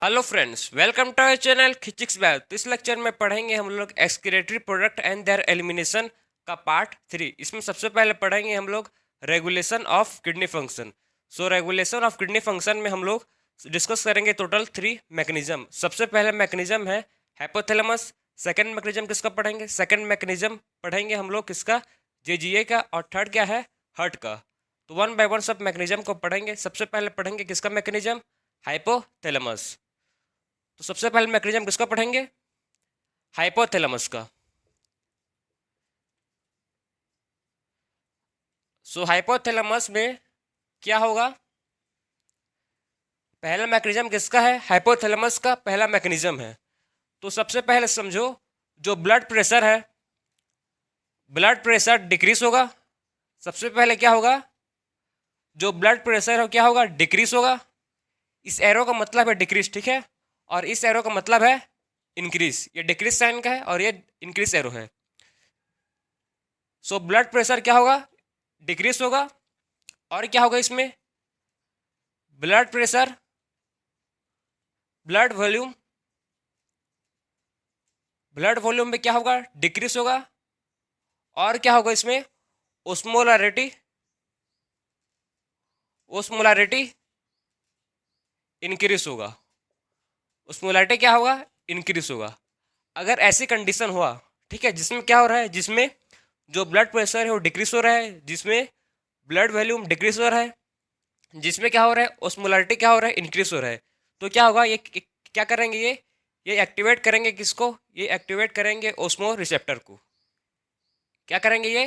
Hello friends, welcome to our channel खिचिक्स बैग। तो इस लेक्चर में पढ़ेंगे हम लोग excretory product and their elimination का पार्ट 3। इसमें सबसे पहले पढ़ेंगे हम लोग regulation of kidney function. Regulation of kidney function में हम लोग डिस्कस करेंगे टोटल 3 मैकेनिज्म। सबसे पहले मैकेनिज्म है हाइपोथैलेमस। सेकंड मैकेनिज्म किसका पढ़ेंगे? सेकंड मैकेनिज्म पढ़ेंगे हम लोग किसका? जेजीए का। और थर्ड क्या है? हार्ट का। तो वन बाय वन सब मैकेनिज्म को पढ़ेंगे। सबसे पहले पढ़ेंगे किसका मैकेनिज्म? हाइपोथैलेमस। तो सबसे पहले मैकेनिज्म किसका पढ़ेंगे? हाइपोथैलेमस का। हाइपोथैलेमस में क्या होगा? पहला मैकेनिज्म किसका है? हाइपोथैलेमस का पहला मैकेनिज्म है। तो सबसे पहले समझो, जो ब्लड प्रेशर है, ब्लड प्रेशर डिक्रीज होगा। सबसे पहले क्या होगा? जो ब्लड प्रेशर है क्या होगा? डिक्रीज होगा। इस एरो का मतलब है डिक्रीज, ठीक है। और इस एरो का मतलब है इंक्रीज। ये डिक्रीज साइन का है और ये इंक्रीज एरो है। ब्लड प्रेशर क्या होगा? डिक्रीज होगा। और क्या होगा इसमें? Blood pressure, blood volume, blood volume में क्या होगा? डिक्रीज होगा। और क्या होगा इसमें? ओस्मोलारिटी, ओस्मोलारिटी इंक्रीज होगा। ओस्मोलारिटी क्या होगा? इंक्रीज होगा। अगर ऐसी कंडीशन हुआ, ठीक है, जिसमें क्या हो रहा है? जिसमें जो ब्लड प्रेशर है वो डिक्रीज हो रहा है, जिसमें ब्लड वॉल्यूम डिक्रीज हो रहा है, जिसमें क्या हो रहा है? ओस्मोलारिटी क्या हो रहा है? इंक्रीज हो रहा है। तो क्या होगा? ये क्या करेंगे? ये एक्टिवेट करेंगे किसको? ये एक्टिवेट करेंगे ओस्मो रिसेप्टर को। क्या करेंगे? ये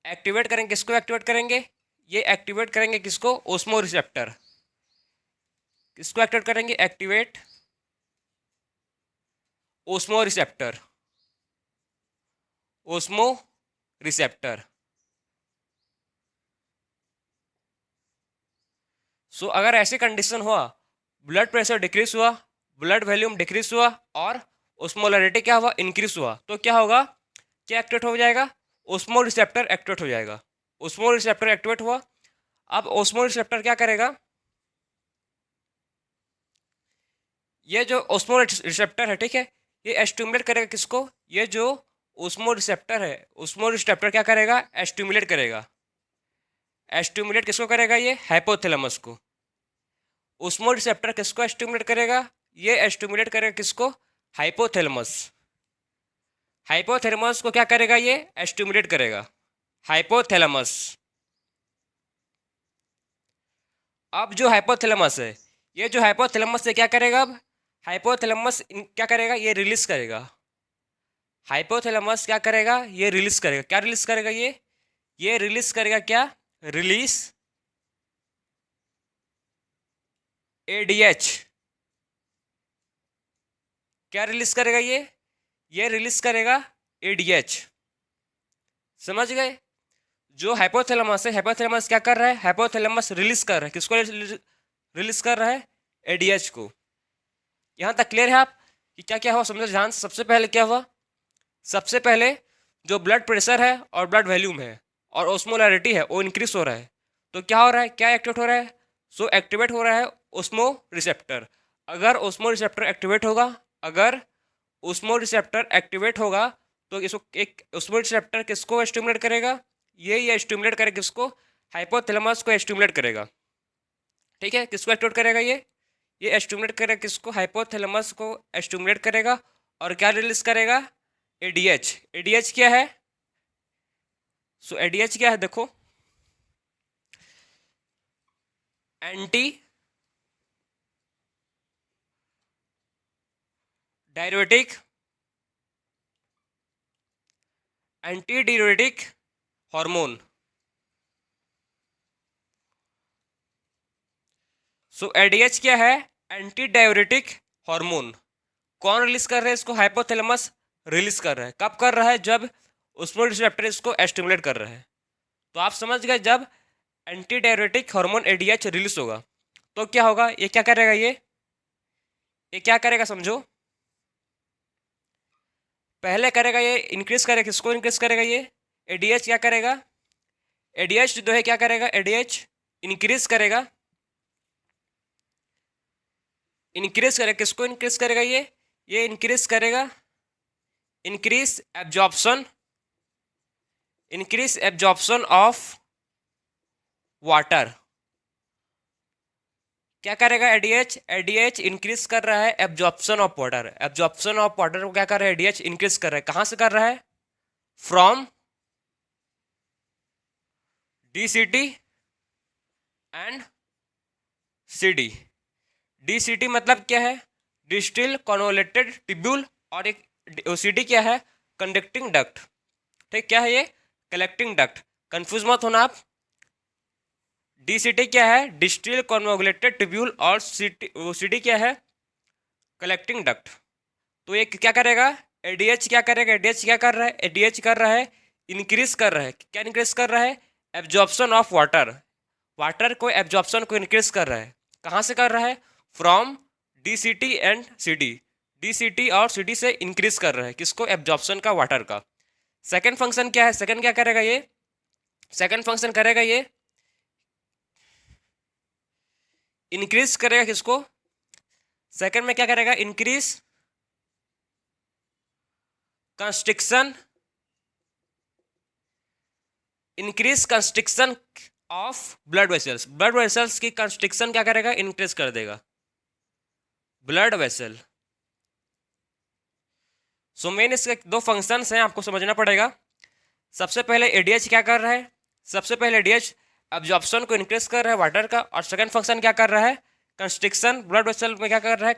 एक्टिवेट करेंगे किसको? एक्टिवेट करेंगे, ये एक्टिवेट करेंगे किसको? Osmo receptor. किसको एक्टिवेट करेंगे? Activate osmo receptor, osmo receptor. अगर ऐसी कंडीशन हुआ, ब्लड प्रेशर डिक्रीज हुआ, ब्लड वॉल्यूम डिक्रीज हुआ और ओस्मोलरिटी क्या हुआ? इंक्रीज हुआ, तो क्या होगा? क्या एक्टिवेट हो जाएगा? ओस्मो रिसेप्टर एक्टिवेट हो जाएगा। ओस्मो रिसेप्टर एक्टिवेट हुआ। अब ओस्मो रिसेप्टर क्या करेगा? ये जो ओस्मो रिसेप्टर है, ठीक है, ये स्टिमुलेट करेगा किसको? ये जो ओस्मो रिसेप्टर है, ओस्मो रिसेप्टर क्या करेगा? स्टिमुलेट करेगा। स्टिमुलेट किसको करेगा? ये हाइपोथैलेमस को। ओस्मो रिसेप्टर किसको स्टिमुलेट करेगा? ये स्टिमुलेट करेगा किसको? हाइपोथैलेमस। हाइपोथैलेमस को क्या करेगा? ये स्टिमुलेट करेगा, हाइपोथैलेमस। अब जो हाइपोथैलेमस है, ये जो हाइपोथैलेमस है क्या करेगा? अब हाइपोथैलेमस क्या करेगा? ये रिलीज करेगा। हाइपोथैलेमस क्या करेगा? ये रिलीज करेगा। क्या रिलीज करेगा? ये रिलीज करेगा क्या? Release ADH. क्या रिलीज करेगा? ये रिलीज करेगा एडीएच। समझ गए? जो हाइपोथैलेमस है, हाइपोथैलेमस क्या कर रहा है? हाइपोथैलेमस रिलीज कर रहा है किसको? रिलीज कर रहा है एडीएच को। यहां तक क्लियर है आप कि क्या क्या हुआ? समझो ध्यान से। सबसे पहले क्या हुआ? सबसे पहले जो ब्लड प्रेशर है और ब्लड वॉल्यूम है और ओस्मोलैरिटी है वो इंक्रीज हो रहा है। तो क्या हो रहा है? क्या एक्टिवेट हो रहा है? एक्टिवेट हो रहा है ओस्मो रिसेप्टर। अगर ओस्मो रिसेप्टर एक्टिवेट होगा, अगर ओस्मो रिसेप्टर एक्टिवेट होगा, तो इसको एक ओस्मो रिसेप्टर किसको स्टिमुलेट करेगा? ये स्टिमुलेट करेगा किसको? हाइपोथैलेमस को स्टिमुलेट करेगा। ठीक है, किसको एक्टिवेट करेगा? ये स्टिमुलेट करेगा किसको? हाइपोथैलेमस को स्टिमुलेट करेगा। और क्या रिलीज करेगा? एडीएच। एडीएच क्या है? एडीएच क्या है? देखो, anti diuretic, anti diuretic hormone. ADH क्या है? Anti diuretic hormone. कौन रिलीज कर रहा है इसको? हाइपोथैलेमस रिलीज कर रहा है। कब कर रहा है? जब उसमें रिसेप्टर इसको स्टिमुलेट कर रहा है। तो आप समझ गए, जब anti diuretic hormone ADH release होगा तो क्या होगा? ये क्या करेगा? ये क्या करेगा समझो। पहले करेगा ये इंक्रीज करेगा किसको? इंक्रीज करेगा ये एडीएच। क्या करेगा? एडीएच जो है क्या करेगा? एडीएच इंक्रीज करेगा। इंक्रीज करेगा, किसको इंक्रीज करेगा ये इंक्रीज करेगा, इंक्रीज एब्जॉर्प्शन ऑफ वाटर। क्या करेगा एडीएच इंक्रीज कर रहा है absorption of water. Absorption of water को क्या कर रहा है एडीएच इंक्रीज कर रहा है। कहां से कर रहा है, from DCT and CD. DCT मतलब क्या है, डिस्टिल कॉन्वोलेटेड ट्यूब्यूल, और एक ओसीडी क्या है, कंडक्टिंग डक्ट। ठीक, क्या है ये, कलेक्टिंग डक्ट। कंफ्यूज मत होना आप। डीसीटी क्या है, डिस्टिल कॉन्वोलेटेड ट्यूब्यूल, और ओसीडी क्या है, कलेक्टिंग डक्ट। तो ये क्या करेगा, एडीएच क्या करेगा, एडीएच क्या कर रहा है, एडीएच कर रहा है इंक्रीज कर रहा है, क्या इंक्रीज कर रहा है, एब्जॉर्प्शन ऑफ वाटर। वाटर को एब्जॉर्प्शन को इंक्रीज कर रहा है। कहाँ से कर रहा है, from DCT and CD. DCT और सीडी से इंक्रीज कर रहा है किसको, एब्जॉर्प्शन का वाटर का। सेकंड फंक्शन क्या है, सेकंड क्या करेगा ये, सेकंड फंक्शन करेगा ये इंक्रीज करेगा किसको, सेकंड में क्या करेगा, increase constriction, increase constriction of blood vessels. Blood vessels की कंस्ट्रिक्शन क्या करेगा, इंक्रीज कर देगा ब्लड वेसल। सो मेन इसके दो फंक्शंस हैं, आपको समझना पड़ेगा। सबसे पहले एडीएच क्या कर रहा है, सबसे पहले एडीएच एब्जॉर्प्शन को इंक्रीज कर रहा है वाटर का, और सेकंड फंक्शन क्या कर रहा है, कंस्ट्रिक्शन, ब्लड वेसल में क्या कर रहा है,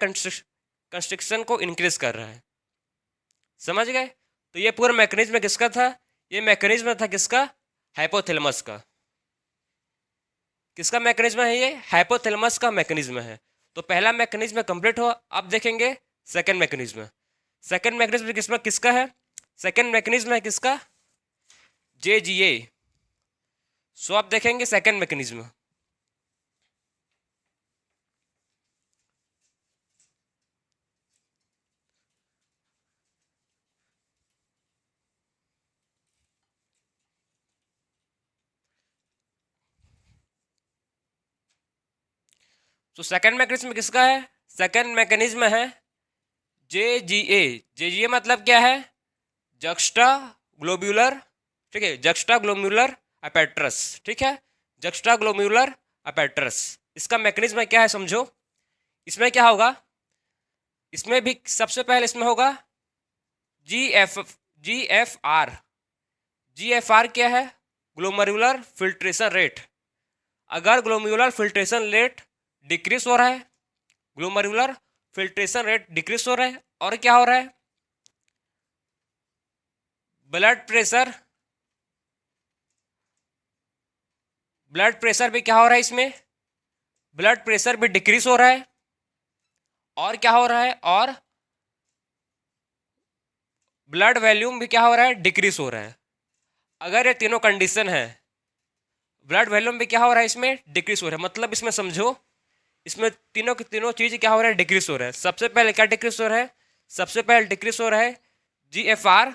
कंस्ट्रिक्शन को इंक्रीज कर रहा है। समझ गए। तो ये पूरा मैकेनिज्म किसका था, ये मैकेनिज्म था किसका, हाइपोथैलेमस का। किसका मैकेनिज्म है ये, हाइपोथैलेमस का मैकेनिज्म है। तो पहला मैकेनिज्म कंप्लीट हुआ। अब देखेंगे सेकंड मैकेनिज्म। सेकंड मैकेनिज्म किसका है, सेकंड मैकेनिज्म है किसका, जेजीए। सो आप देखेंगे सेकंड मैकेनिज्म। तो सेकंड मैकेनिज्म किसका है, सेकंड मैकेनिज्म है जेजीए। जेजीए मतलब क्या है, जक्स्टा ग्लोब्यूलर, ठीक है, जक्स्टा ग्लोम्युलर अपैट्रस। ठीक है, जक्स्टा ग्लोम्युलर अपैट्रस, इसका मैकेनिज्म क्या है समझो। इसमें क्या होगा, इसमें भी सबसे पहले इसमें होगा जीएफआर। जीएफआर क्या है, ग्लोमेरुलर फिल्ट्रेशन रेट। अगर ग्लोमेरुलर फिल्ट्रेशन रेट डिक्रीज हो रहा है, ग्लोमेरुलर फिल्ट्रेशन रेट डिक्रीज हो रहा है, और क्या हो रहा है, ब्लड प्रेशर, ब्लड प्रेशर भी क्या हो रहा है इसमें, ब्लड प्रेशर भी डिक्रीज हो रहा है, और क्या हो रहा है, और ब्लड वॉल्यूम भी क्या हो रहा है, डिक्रीज हो रहा है। अगर ये तीनों कंडीशन है, ब्लड वॉल्यूम भी क्या हो रहा है इसमें, डिक्रीज हो रहा है। मतलब इसमें समझो, इसमें तीनों की तीनों चीज क्या हो रहा है, डिक्रीज हो रहा है। सबसे पहले क्या डिक्रीज हो रहा है, सबसे पहले डिक्रीज हो रहा है जीएफआर,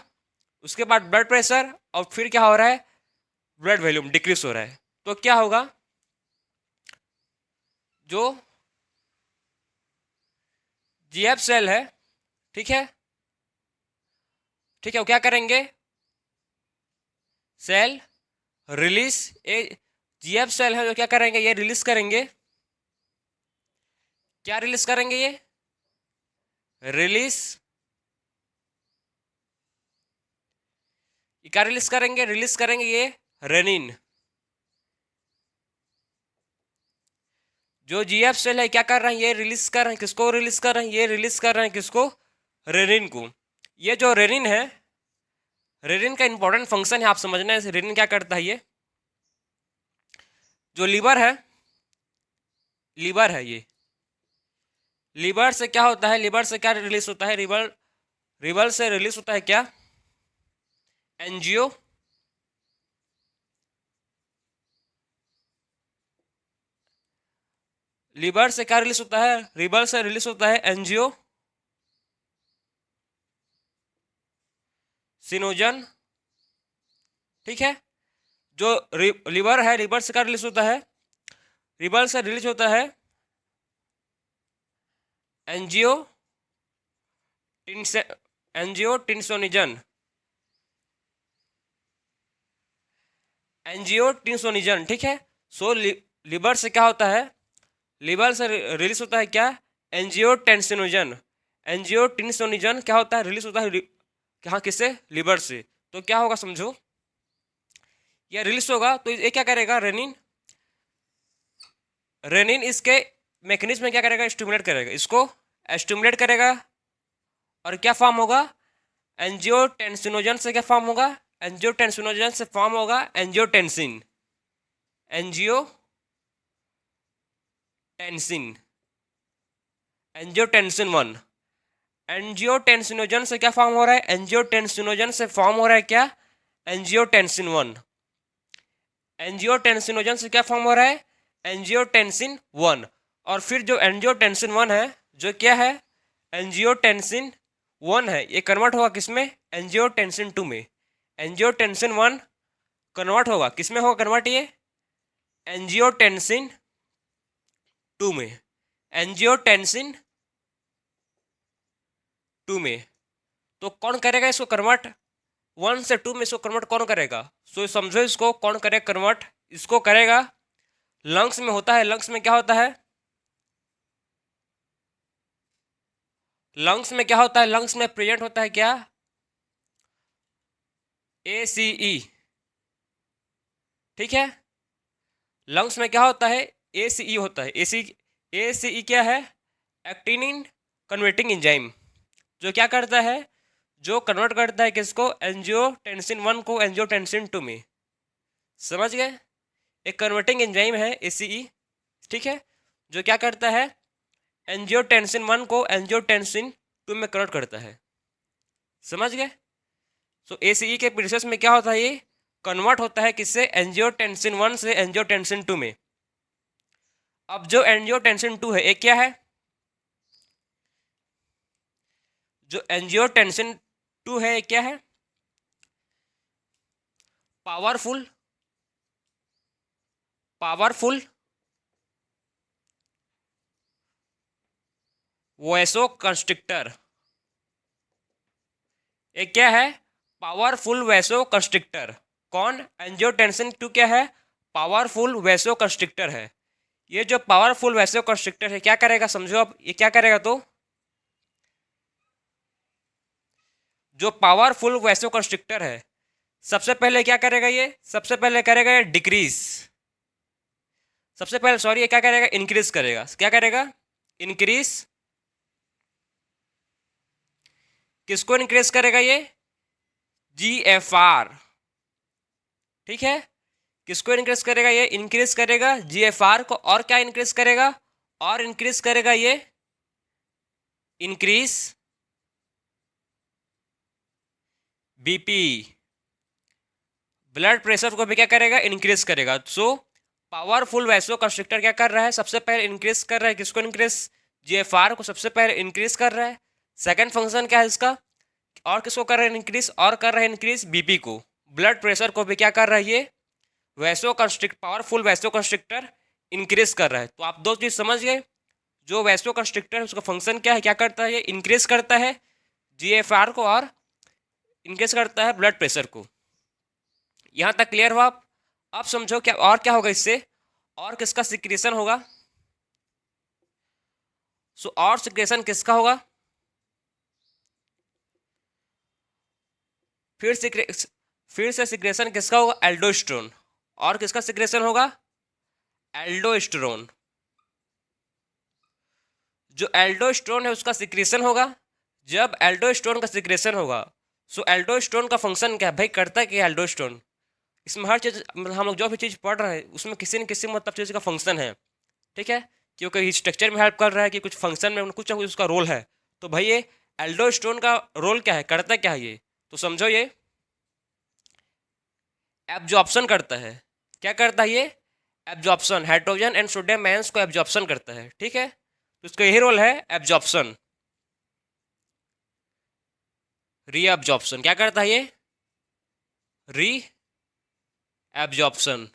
उसके बाद ब्लड प्रेशर, और फिर क्या हो रहा है, ब्लड वॉल्यूम डिक्रीज हो रहा है। तो क्या होगा, जो जीएफ सेल है, ठीक है, ठीक है, वो क्या करेंगे, सेल रिलीज, ए जीएफ सेल है जो क्या करेंगे, ये रिलीज करेंगे, क्या रिलीज करेंगे, ये रिलीज, क्या रिलीज करेंगे, रिलीज करेंगे ये रेनिन। जो जीएफ सेल है क्या कर रहे हैं, ये रिलीज कर रहे हैं, किसको रिलीज कर रहे हैं, ये रिलीज कर रहे हैं किसको, रेनिन को। ये जो रेनिन है, रेनिन का इंपॉर्टेंट फंक्शन है, आप समझना है रेनिन क्या करता है। ये जो लीवर है, लीवर है, ये लीवर से क्या होता है, लीवर से क्या रिलीज होता है, लीवर लीवर से रिलीज होता है क्या, एंजियो, लीवर से क्या रिलीज होता है, लीवर से रिलीज होता है एंजियो सिनोजन। ठीक है, जो लीवर है, लीवर से क्या रिलीज होता है, लीवर से रिलीज होता है एंजियो एंजियोटेंसिनोजन एंजियोटेंसिनोजन, ठीक है। सो लिवर से क्या होता है, लिवर से रिलीज होता है क्या, एंजियोटेंसिनोजन। एंजियोटेंसिनोजन क्या होता है, रिलीज होता है कहाँ, किससे, लिवर से। तो क्या होगा समझो, ये रिलीज होगा तो ये क्या करेगा, रेनिन, रेनिन इसके मैकेनिज्म में क्या करेगा, स्टिमुलेट करेगा, इसको स्टिमुलेट करेगा। और क्या फॉर्म होगा, एंजियोटेंसिनोजन से क्या फॉर्म होगा, एंजियोटेंसिनोजन से फॉर्म होगा एंजियोटेंसिन, एंजियोटेंसिन, एंजियोटेंसिन 1। एंजियोटेंसिनोजन से क्या फॉर्म हो रहा है, एंजियोटेंसिनोजन से फॉर्म हो रहा है क्या, एंजियोटेंसिन 1। एंजियोटेंसिनोजन से क्या फॉर्म हो रहा है, एंजियोटेंसिन 1। और फिर जो एंजियोटेंसिन 1 है, जो क्या है, एंजियोटेंसिन 1 है, ये कन्वर्ट होगा किसमें, एंजियोटेंसिन 2 में। एंजियोटेंसिन 1 कन्वर्ट होगा किसमें, होगा कन्वर्ट ये, एंजियोटेंसिन 2 में, एंजियोटेंसिन 2 में। तो कौन करेगा इसको कन्वर्ट, 1 से 2 में इसको कन्वर्ट कौन करेगा, सो समझो इसको कौन करेगा कन्वर्ट, इसको करेगा, लंग्स में होता है। लंग्स में क्या होता है, लंग्स में क्या होता है, लंग्स में प्रेजेंट होता है क्या, ACE, ठीक है। लंग्स में क्या होता है, ACE होता है। ACE क्या है, एक्टिनिन कन्वर्टिंग एंजाइम, जो क्या करता है, जो कन्वर्ट करता है किसको, एंजियोटेंसिन 1 को एंजियोटेंसिन 2 में। समझ गए, एक कन्वर्टिंग एंजाइम है ACE, ठीक है, जो क्या करता है, एंजियोटेंसिन 1 को एंजियोटेंसिन 2 में कन्वर्ट करता है। समझ गए। सो ACE के प्रोसेस में क्या होता है, ये कन्वर्ट होता है किससे, एंजियोटेंसिन 1 से एंजियोटेंसिन 2 में। अब जो एंजियोटेंसिन 2 है, एक क्या है, जो एंजियोटेंसिन 2 है, एक क्या है, पावरफुल पावरफुल वैसो कंस्ट्रिक्टर। एक क्या है, पावरफुल वैसो कंस्ट्रिक्टर। कौन, एंजियोटेंसिन 2 क्या है, पावरफुल वैसो कंस्ट्रिक्टर है। ये जो पावरफुल वैसो कंस्ट्रिक्टर है क्या करेगा समझो, अब ये क्या करेगा, तो जो पावरफुल वैसो कंस्ट्रिक्टर है, सबसे पहले क्या करेगा, ये सबसे पहले करेगा ये डिक्रीज, सबसे पहले सॉरी ये क्या करेगा, इंक्रीज करेगा। क्या करेगा, इंक्रीज, किसको इंक्रीज करेगा, ये GFR, ठीक है। किसको इंक्रीज करेगा, ये इंक्रीज करेगा GFR को। और क्या इंक्रीज करेगा, और इंक्रीज करेगा ये इंक्रीज BP, ब्लड प्रेशर को भी क्या करेगा, इंक्रीज करेगा। सो पावरफुल वैसो कंस्ट्रिक्टर क्या कर रहा है, सबसे पहले इंक्रीज कर रहा है किसको, इंक्रीज GFR को सबसे पहले इंक्रीज कर रहा है। सेकंड फंक्शन क्या है इसका, और किसको कर रहा है इंक्रीज, और कर रहा है इंक्रीज BP को। ब्लड प्रेशर को भी क्या कर रहा है, ये vaso constrict, powerful vaso constrictor increase कर रहा है। तो आप दो चीज समझ गए, जो वैसो कंस्ट्रिक्टर है उसका फंक्शन क्या है, क्या करता है, ये इंक्रीज करता है GFR को और इंक्रीज करता है ब्लड प्रेशर को। यहाँ तक क्लियर हुआ आप। अब समझो क्या, और क्या होगा इससे, और किसका सिक्रेशन होगा, सो और सिक्रेशन किसका होगा, फिर से सिक्रेशन किसका होगा, एल्डोस्टेरोन। और किसका सिक्रेशन होगा, एल्डोस्टेरोन। जो एल्डोस्टेरोन है उसका सिक्रेशन होगा। जब एल्डोस्टेरोन का सिक्रेशन होगा, सो एल्डोस्टेरोन का फंक्शन क्या है भाई, करता है कि एल्डोस्टेरोन, इसमें हर चीज़ हम लोग जो भी चीज़ पढ़ रहे हैं उसमें किसी न किसी मतलब चीज़ का फंक्शन है, ठीक है। क्योंकि स्ट्रक्चर में हेल्प कर रहा है कि कुछ फंक्शन में कुछ ना कुछ उसका रोल है। तो भाई ये एल्डोस्टेरोन का रोल क्या है, करता क्या है ये, तो समझो ये एब्जॉर्प्शन करता है। क्या करता है ये, absorption, hydrogen and sodium ions को एब्जॉर्प्शन करता है, ठीक है। तो इसका यही रोल है, एब्जॉर्प्शन, रीअब्जॉर्प्शन। क्या करता है ये, री एब्जॉर्प्शन।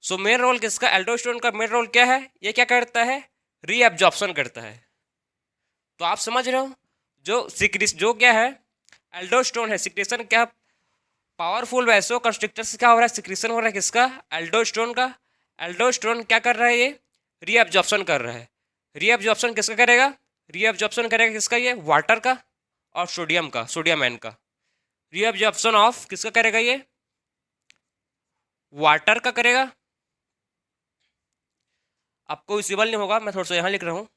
सो मेन रोल किसका, एल्डोस्टेरोन का मेन रोल क्या है, ये क्या करता है, रीएब्जॉर्प्शन करता है। तो आप समझ रहे हो, जो क्या है, एल्डोस्टोन है, सिक्रेशन क्या, पावरफुल वैसो कंस्ट्रिक्टर से क्या हो रहा है, सिक्रेशन हो रहा है किसका, एल्डोस्टोन का। एल्डोस्टोन क्या कर रहा है, ये रीएब्जॉर्प्शन कर रहा है। रीएब्जॉर्प्शन किसका करेगा, रीएब्जॉर्प्शन करेगा किसका, ये वाटर का और सोडियम का, सोडियम आयन का। रीएब्जॉर्प्शन ऑफ किसका करेगा, ये वाटर का करेगा। आपको विजिबल नहीं होगा, मैं थोड़ा सा यहाँ लिख रहा हूँ।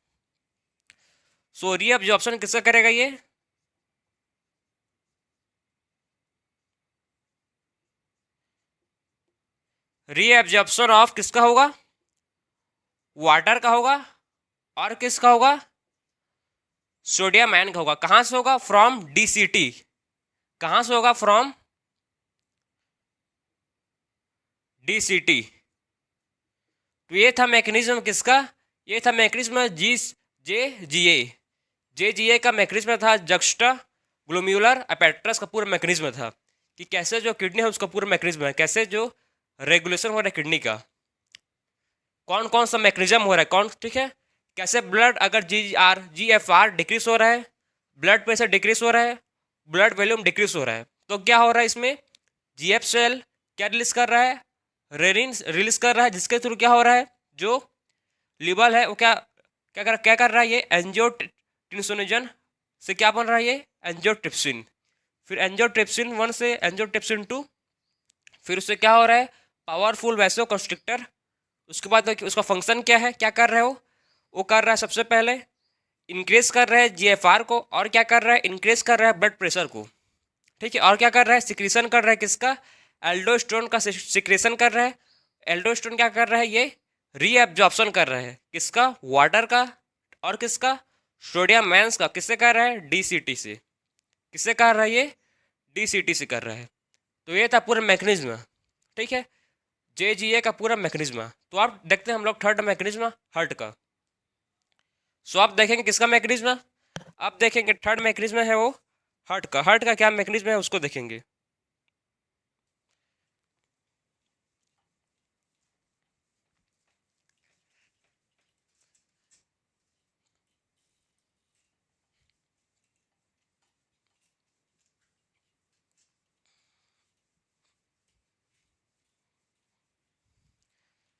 सो रीएब्जॉर्प्शन किसका करेगा, ये रीएब्जॉर्प्शन ऑफ किसका होगा, वाटर का होगा और किसका होगा, सोडियम आयन का होगा। कहाँ से होगा, फ्रॉम डीसीटी। कहाँ से होगा, फ्रॉम डीसीटी। तो ये था मैकेनिज्म किसका, ये था मैकेनिज्म जे जी ए का मैकेनिज्म था, जक्स्टा ग्लोम्युलर अपैरेटस का पूरा मैकेनिज्म था कि कैसे जो किडनी है उसका पूरा मैकेनिज्म है, कैसे जो रेगुलेशन हो रहा है किडनी का, कौन कौन सा मैकेनिज्म हो रहा है, कौन, ठीक है, कैसे ब्लड अगर GFR डिक्रीज हो रहा है, ब्लड प्रेशर डिक्रीज हो रहा है, ब्लड वॉल्यूम डिक्रीज हो रहा है, तो क्या हो रहा है इसमें, GF सेल क्या रिलीज कर रहा है, रेनिन रिलीज कर रहा है, जिसके थ्रू क्या हो रहा है, जो लिवर है वो क्या कर रहा है, ये एंजियोटेंसिनोजन से क्या बन रहा है, ये एंजियोट्रिप्सिन, फिर एंजियोट्रिप्सिन 1 से एंजियोट्रिप्सिन 2, फिर उससे क्या हो रहा है, पावरफुल वैसो कंस्ट्रिक्टर। उसके बाद उसका फंक्शन क्या है, क्या कर रहा है वो कर रहा है सबसे पहले इंक्रीज कर रहा है GFR को, और क्या कर रहा है, इंक्रीज कर रहा है ब्लड प्रेशर को, ठीक है, और क्या कर रहा है, सिक्रेशन कर रहा है किसका, एल्डोस्टेरोन का सिक्रेशन कर रहा है। एल्डोस्टेरोन क्या कर रहा है, ये रीएब्जॉर्प्शन कर रहा है किसका, वाटर का और किसका, सोडियम आयंस का। किससे कर रहा है, डीसीटी से। किससे कर रहा है, ये डीसीटी से कर रहा है। तो ये था पूरा मैकेनिज्म, ठीक है, JGA का पूरा मैकेनिज्म। तो आप देखते हैं हम लोग थर्ड मैकेनिज्म हार्ट का। सो आप देखेंगे किसका मैकेनिज्म, आप देखेंगे थर्ड मैकेनिज्म है वो हार्ट का। हार्ट का क्या मैकेनिज्म है उसको देखेंगे।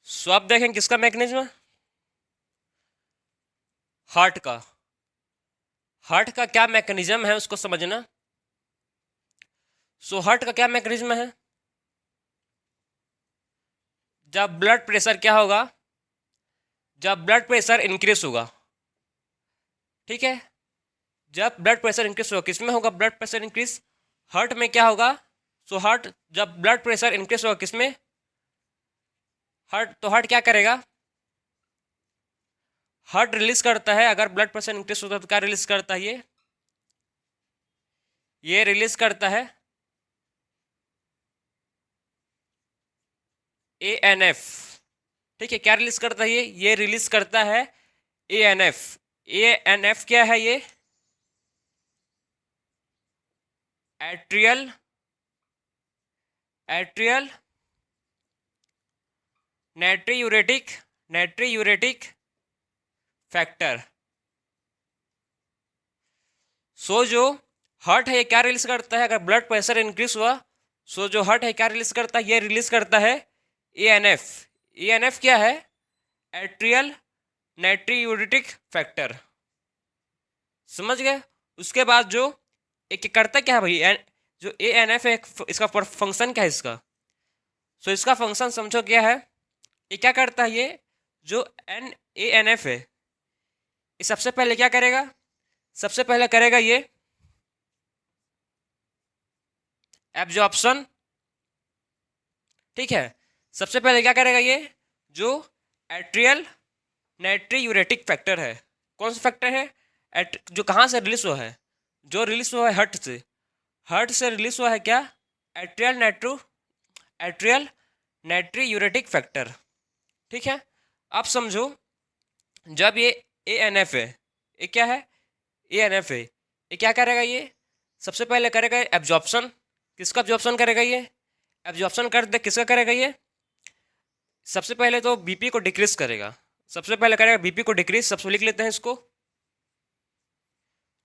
सो आप देखेंगे किसका मैकेनिज्म, हार्ट का। हार्ट का क्या मैकेनिज्म है उसको समझना। सो हार्ट का क्या मैकेनिज्म है, जब ब्लड प्रेशर क्या होगा, जब ब्लड प्रेशर इंक्रीज होगा, ठीक है, जब ब्लड प्रेशर इंक्रीज होगा, किसमें होगा ब्लड प्रेशर इंक्रीज, हार्ट में क्या होगा। सो हार्ट जब ब्लड प्रेशर इंक्रीज होगा किसमें, हार्ट, तो हार्ट क्या करेगा, हार्ट रिलीज करता है, अगर ब्लड प्रेशर इंक्रीज होता है तो क्या रिलीज करता है, ये रिलीज करता है ANF, ठीक है, क्या रिलीज करता है, ये रिलीज करता है ANF। ANF क्या है, ये एट्रियल नाइट्रियूरेटिक फैक्टर। सो जो हार्ट है ये क्या रिलीज करता है, अगर ब्लड प्रेशर इंक्रीज हुआ, सो जो हार्ट है क्या रिलीज करता है, ये रिलीज करता है ANF। ANF क्या है, एट्रियल नाइट्रियूरेटिक फैक्टर, समझ गए। उसके बाद जो एक करता क्या है भाई, जो ANF है इसका फंक्शन क्या है इसका, सो इसका फंक्शन समझो क्या है, ये क्या करता है, ये जो ANF है ये सबसे पहले क्या करेगा, सबसे पहले करेगा ये एब्जॉर्प्शन, ठीक है, सबसे पहले क्या करेगा, ये जो एट्रियल नाइट्रियूरेटिक फैक्टर है, कौन सा फैक्टर है, जो कहाँ से रिलीज हुआ है, जो रिलीज हुआ है हार्ट से रिलीज हुआ है क्या, एट्रियल नाइट्रियूरेटिक फैक्टर, ठीक है। अब समझो जब ये ANF है, ये क्या है, ANF है, ये क्या करेगा, ये सबसे पहले करेगा एब्जॉर्प्शन, किसका एब्जॉर्प्शन करेगा, ये एब्जॉर्प्शन कर दे किसका करेगा, ये सबसे पहले तो BP को डिक्रीज करेगा, सबसे पहले करेगा बीपी को डिक्रीज, सबसे लिख लेते हैं इसको।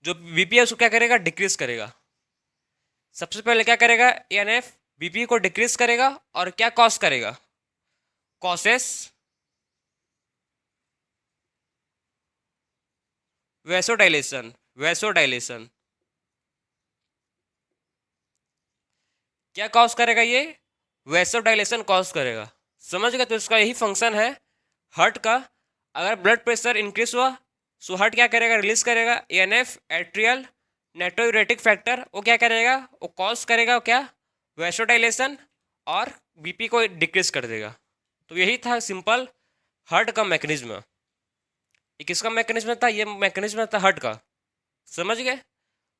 जो बीपी है उसको क्या करेगा, डिक्रीज करेगा। सबसे पहले क्या करेगा, एएनएफ बीपी को डिक्रीज करेगा और क्या कॉज करेगा, कॉसेस वैसोडाइलेशन, वैसोडाइलेशन। क्या कॉज करेगा ये, वैसोडाइलेशन कॉज करेगा। समझ गए, तो इसका यही फंक्शन है हार्ट का। अगर ब्लड प्रेशर इंक्रीज हुआ सो हार्ट क्या करेगा, रिलीज करेगा एएनएफ, एट्रियल नाइट्रोयूरेटिक फैक्टर। वो क्या करेगा, वो कॉज करेगा क्या, वैसोडाइलेशन, और बीपी को डिक्रीज कर देगा। तो यही था सिंपल हार्ट का मैकेनिज्म। ये किसका मैकेनिज्म था, ये मैकेनिज्म था हार्ट का। समझ गए,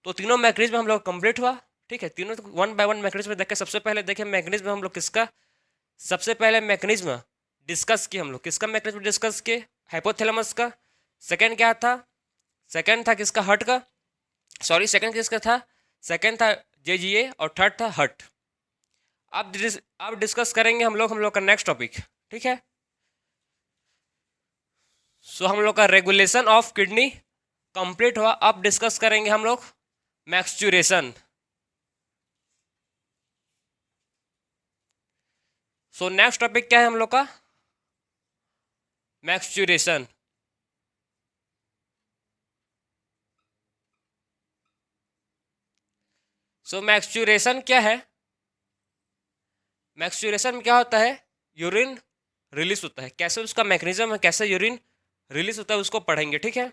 तो तीनों मैकेनिज्म हम लोग कंप्लीट हुआ। ठीक है, तीनों वन बाय वन मैकेनिज्म देखे। सबसे पहले देखे मैकेनिज्म हम लोग किसका, सबसे पहले मैकेनिज्म डिस्कस किया हम लोग, किसका मैकेनिज्म डिस्कस किए, हाइपोथैलेमस का। सेकंड क्या था, सेकंड था किसका, हार्ट का। सॉरी, सेकंड किसका था, सेकंड था जेजीए और थर्ड था हार्ट। अब डिस्कस करेंगे हम लोग का नेक्स्ट टॉपिक। ठीक है, सो हम लोग का रेगुलेशन ऑफ किडनी कंप्लीट हुआ। अब डिस्कस करेंगे हम लोग मैक्सचुरेशन। सो नेक्स्ट टॉपिक क्या है हम लोग का, मैक्सचुरेशन। सो मैक्सचुरेशन क्या है, मैक्सचुरेशन में क्या होता है, यूरिन रिलीज होता है। कैसे उसका मैकेनिज्म है, कैसे यूरिन रिलीज होता है, उसको पढ़ेंगे। ठीक है,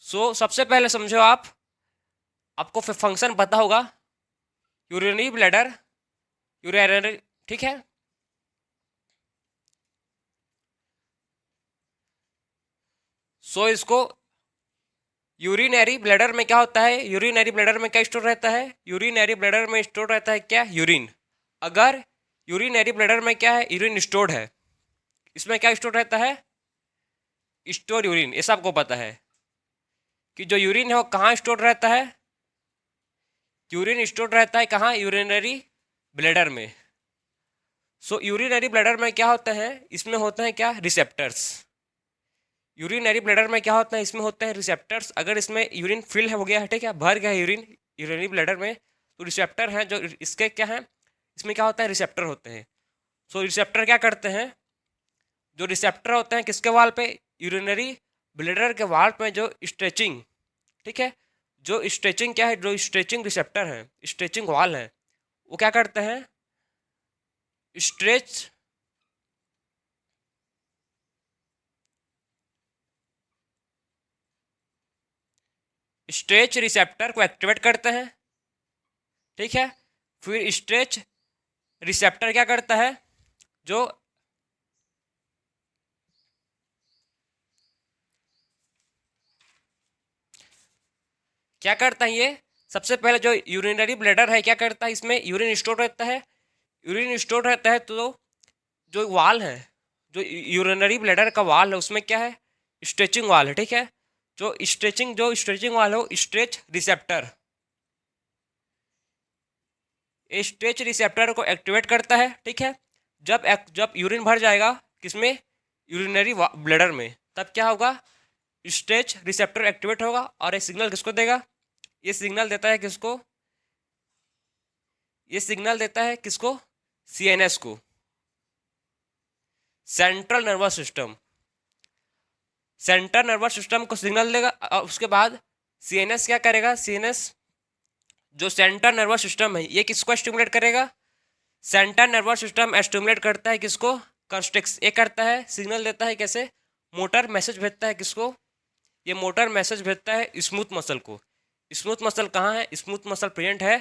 सो सबसे पहले समझो आपको फंक्शन पता होगा, यूरिनरी ब्लैडर, यूरिनरी। ठीक है, सो इसको यूरिनरी ब्लैडर में क्या होता है, यूरिनरी ब्लैडर में क्या स्टोर रहता है, यूरिनरी ब्लैडर में स्टोर रहता है क्या, यूरिन। अगर यूरिनरी ब्लैडर में क्या है, यूरिन स्टोर्ड है, इसमें क्या स्टोर रहता है, स्टोर यूरिन। ये सबको पता है कि जो यूरिन है वो कहाँ स्टोर रहता है, यूरिन स्टोर रहता है कहाँ, यूरिनरी ब्लैडर में। सो यूरिनरी ब्लैडर में क्या होता है, इसमें होते हैं क्या, रिसेप्टर्स। यूरिनरी ब्लैडर में क्या होता है, इसमें होते हैं रिसेप्टर्स। अगर इसमें यूरिन फिल हो गया है, ठीक है, भर गया है यूरिन यूरिनरी ब्लैडर में, तो रिसेप्टर हैं जो इसके क्या है, इसमें क्या होता है, रिसेप्टर होते हैं। सो रिसेप्टर क्या करते हैं, जो रिसेप्टर होते हैं किसके वाल पे, यूरिनरी ब्लैडर के वाल पे जो स्ट्रेचिंग, ठीक है, जो स्ट्रेचिंग क्या है, जो स्ट्रेचिंग रिसेप्टर है, स्ट्रेचिंग वाल है, वो क्या करते हैं, स्ट्रेच स्ट्रेच रिसेप्टर को एक्टिवेट करते हैं। ठीक है, फिर स्ट्रेच रिसेप्टर क्या करता है, जो क्या करता है, ये सबसे पहले जो यूरिनरी ब्लैडर है क्या करता है, इसमें यूरिन स्टोर रहता है। यूरिन स्टोर रहता है तो जो वाल है, जो यूरिनरी ब्लैडर का वाल है, उसमें क्या है, स्ट्रेचिंग वाल है। ठीक है, जो स्ट्रेचिंग वाल हो, स्ट्रेच रिसेप्टर, स्ट्रेच रिसेप्टर को एक्टिवेट करता है। ठीक है, जब यूरिन भर जाएगा किसमें, यूरिनरी ब्लैडर में, तब क्या होगा, स्ट्रेच रिसेप्टर एक्टिवेट होगा और ये सिग्नल किसको देगा, ये सिग्नल देता है किसको, ये सिग्नल देता है किसको, सीएनएस को, central nervous system. Central nervous system को सिग्नल देगा और उसके बाद सीएनएस क्या करेगा, सीएनएस जो सेंट्रल नर्वस सिस्टम है ये किसको स्टिमुलेट करेगा, सेंट्रल नर्वस सिस्टम स्टिमुलेट करता है किसको, कंस्ट्रिक्स, ये करता है, सिग्नल देता है कैसे, मोटर मैसेज भेजता है किसको, ये मोटर मैसेज भेजता है स्मूथ मसल को। स्मूथ मसल कहाँ है, स्मूथ मसल प्रेजेंट है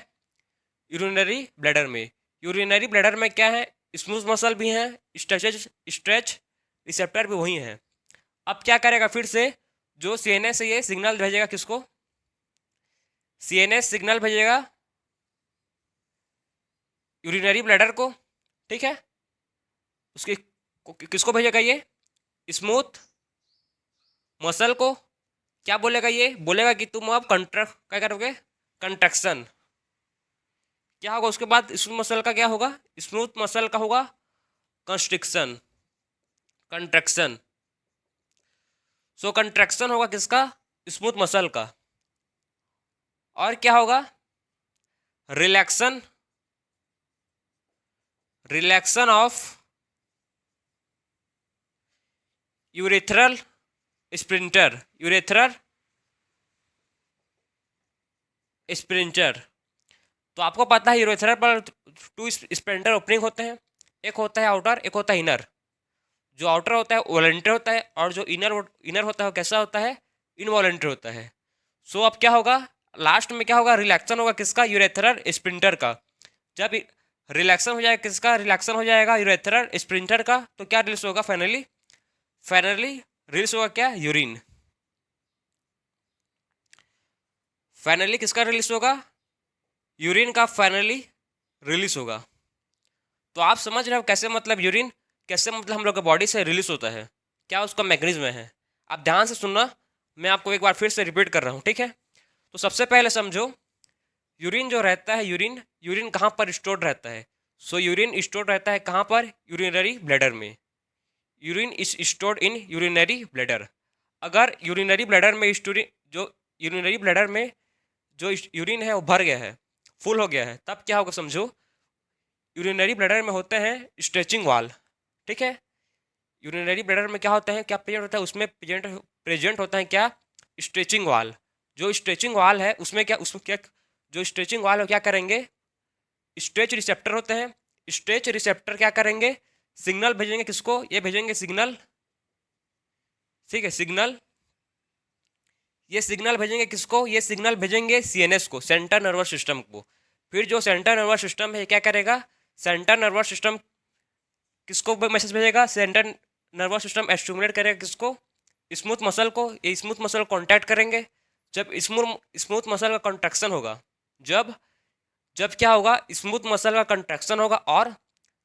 यूरिनरी ब्लैडर में। यूरिनरी ब्लैडर में क्या है, स्मूथ मसल भी है, स्ट्रेच रिसेप्टर भी वही है। अब क्या करेगा, फिर से जो सीएनएस से ये सिग्नल भेजेगा किसको, सीएनएस सिग्नल भेजेगा यूरिनरी ब्लैडर को। ठीक है, उसके किसको भेजेगा, ये स्मूथ मसल को। क्या बोलेगा, ये बोलेगा कि तुम अब कंट्रैक्ट क्या करोगे, कंट्रैक्शन। क्या होगा उसके बाद, स्मूथ मसल का क्या होगा, स्मूथ मसल का होगा कंस्ट्रिक्शन, कंट्रैक्शन। सो कंट्रैक्शन होगा किसका? स्मूथ मसल का। और क्या होगा? Relaxin, relaxin of urethral sprinter, urethral sprinter. तो आपको पता है यूरेथ्रल पर 2 स्प्रिंटर ओपनिंग होते हैं, एक होता है आउटर, एक होता है इनर। जो आउटर होता है वॉलंटियर होता है, और जो इनर इनर होता है कैसा होता है? इनवॉलंटियर होता है। सो अब क्या होगा? लास्ट में क्या होगा? रिलैक्सन होगा किसका? यूरेथ्रल स्प्रिंटर का। जब रिलैक्सन हो जाएगा किसका? रिलैक्सन हो जाएगा यूरेथ्रल स्प्रिंटर का, तो क्या रिलीज होगा? फाइनली, फाइनली रिलीज होगा क्या? यूरिन। फाइनली किसका रिलीज होगा? यूरिन का फाइनली रिलीज होगा। तो आप समझ रहे हो कैसे, मतलब यूरिन कैसे मतलब हम लोग के बॉडी से रिलीज होता है, क्या उसका मैकेनिज्म है। आप ध्यान से सुनना, मैं आपको एक बार फिर से रिपीट कर रहा हूँ, ठीक है। तो सबसे पहले समझो, यूरिन जो रहता है, यूरिन यूरिन कहाँ पर स्टोर्ड रहता है? सो यूरिन स्टोर्ड रहता है कहाँ पर? यूरिनरी ब्लैडर में। Urine is stored in urinary bladder. अगर यूरिनरी ब्लैडर में जो यूरिनरी ब्लैडर में जो यूरिन है वो भर गया है, फुल हो गया है, तब क्या होगा समझो? यूरिनरी ब्लैडर में होते हैं स्ट्रेचिंग वाल, ठीक है। यूरिनरी ब्लैडर में क्या होता है, क्या प्रेजेंट होता है? उसमें प्रेजेंट होता है क्या? स्ट्रेचिंग वाल। जो स्ट्रेचिंग वाल है उसमें क्या जो स्ट्रेचिंग वाल है क्या करेंगे? स्ट्रेच रिसेप्टर होते हैं। स्ट्रेच रिसेप्टर क्या करेंगे? सिग्नल भेजेंगे किसको? ये भेजेंगे सिग्नल, ठीक है, सिग्नल। ये सिग्नल भेजेंगे किसको? ये सिग्नल भेजेंगे सीएनएस को, सेंट्रल नर्वस सिस्टम को। फिर जो सेंट्रल नर्वस सिस्टम है क्या करेगा? सेंट्रल नर्वस सिस्टम किसको मैसेज भेजेगा? सेंट्रल नर्वस सिस्टम एस्टिमुलेट करेगा किसको? स्मूथ मसल को। ये स्मूथ मसल कॉन्टैक्ट करेंगे। जब स्मूथ मसल का कॉन्ट्रैक्शन होगा, जब जब क्या होगा? स्मूथ मसल का कॉन्ट्रैक्शन होगा, और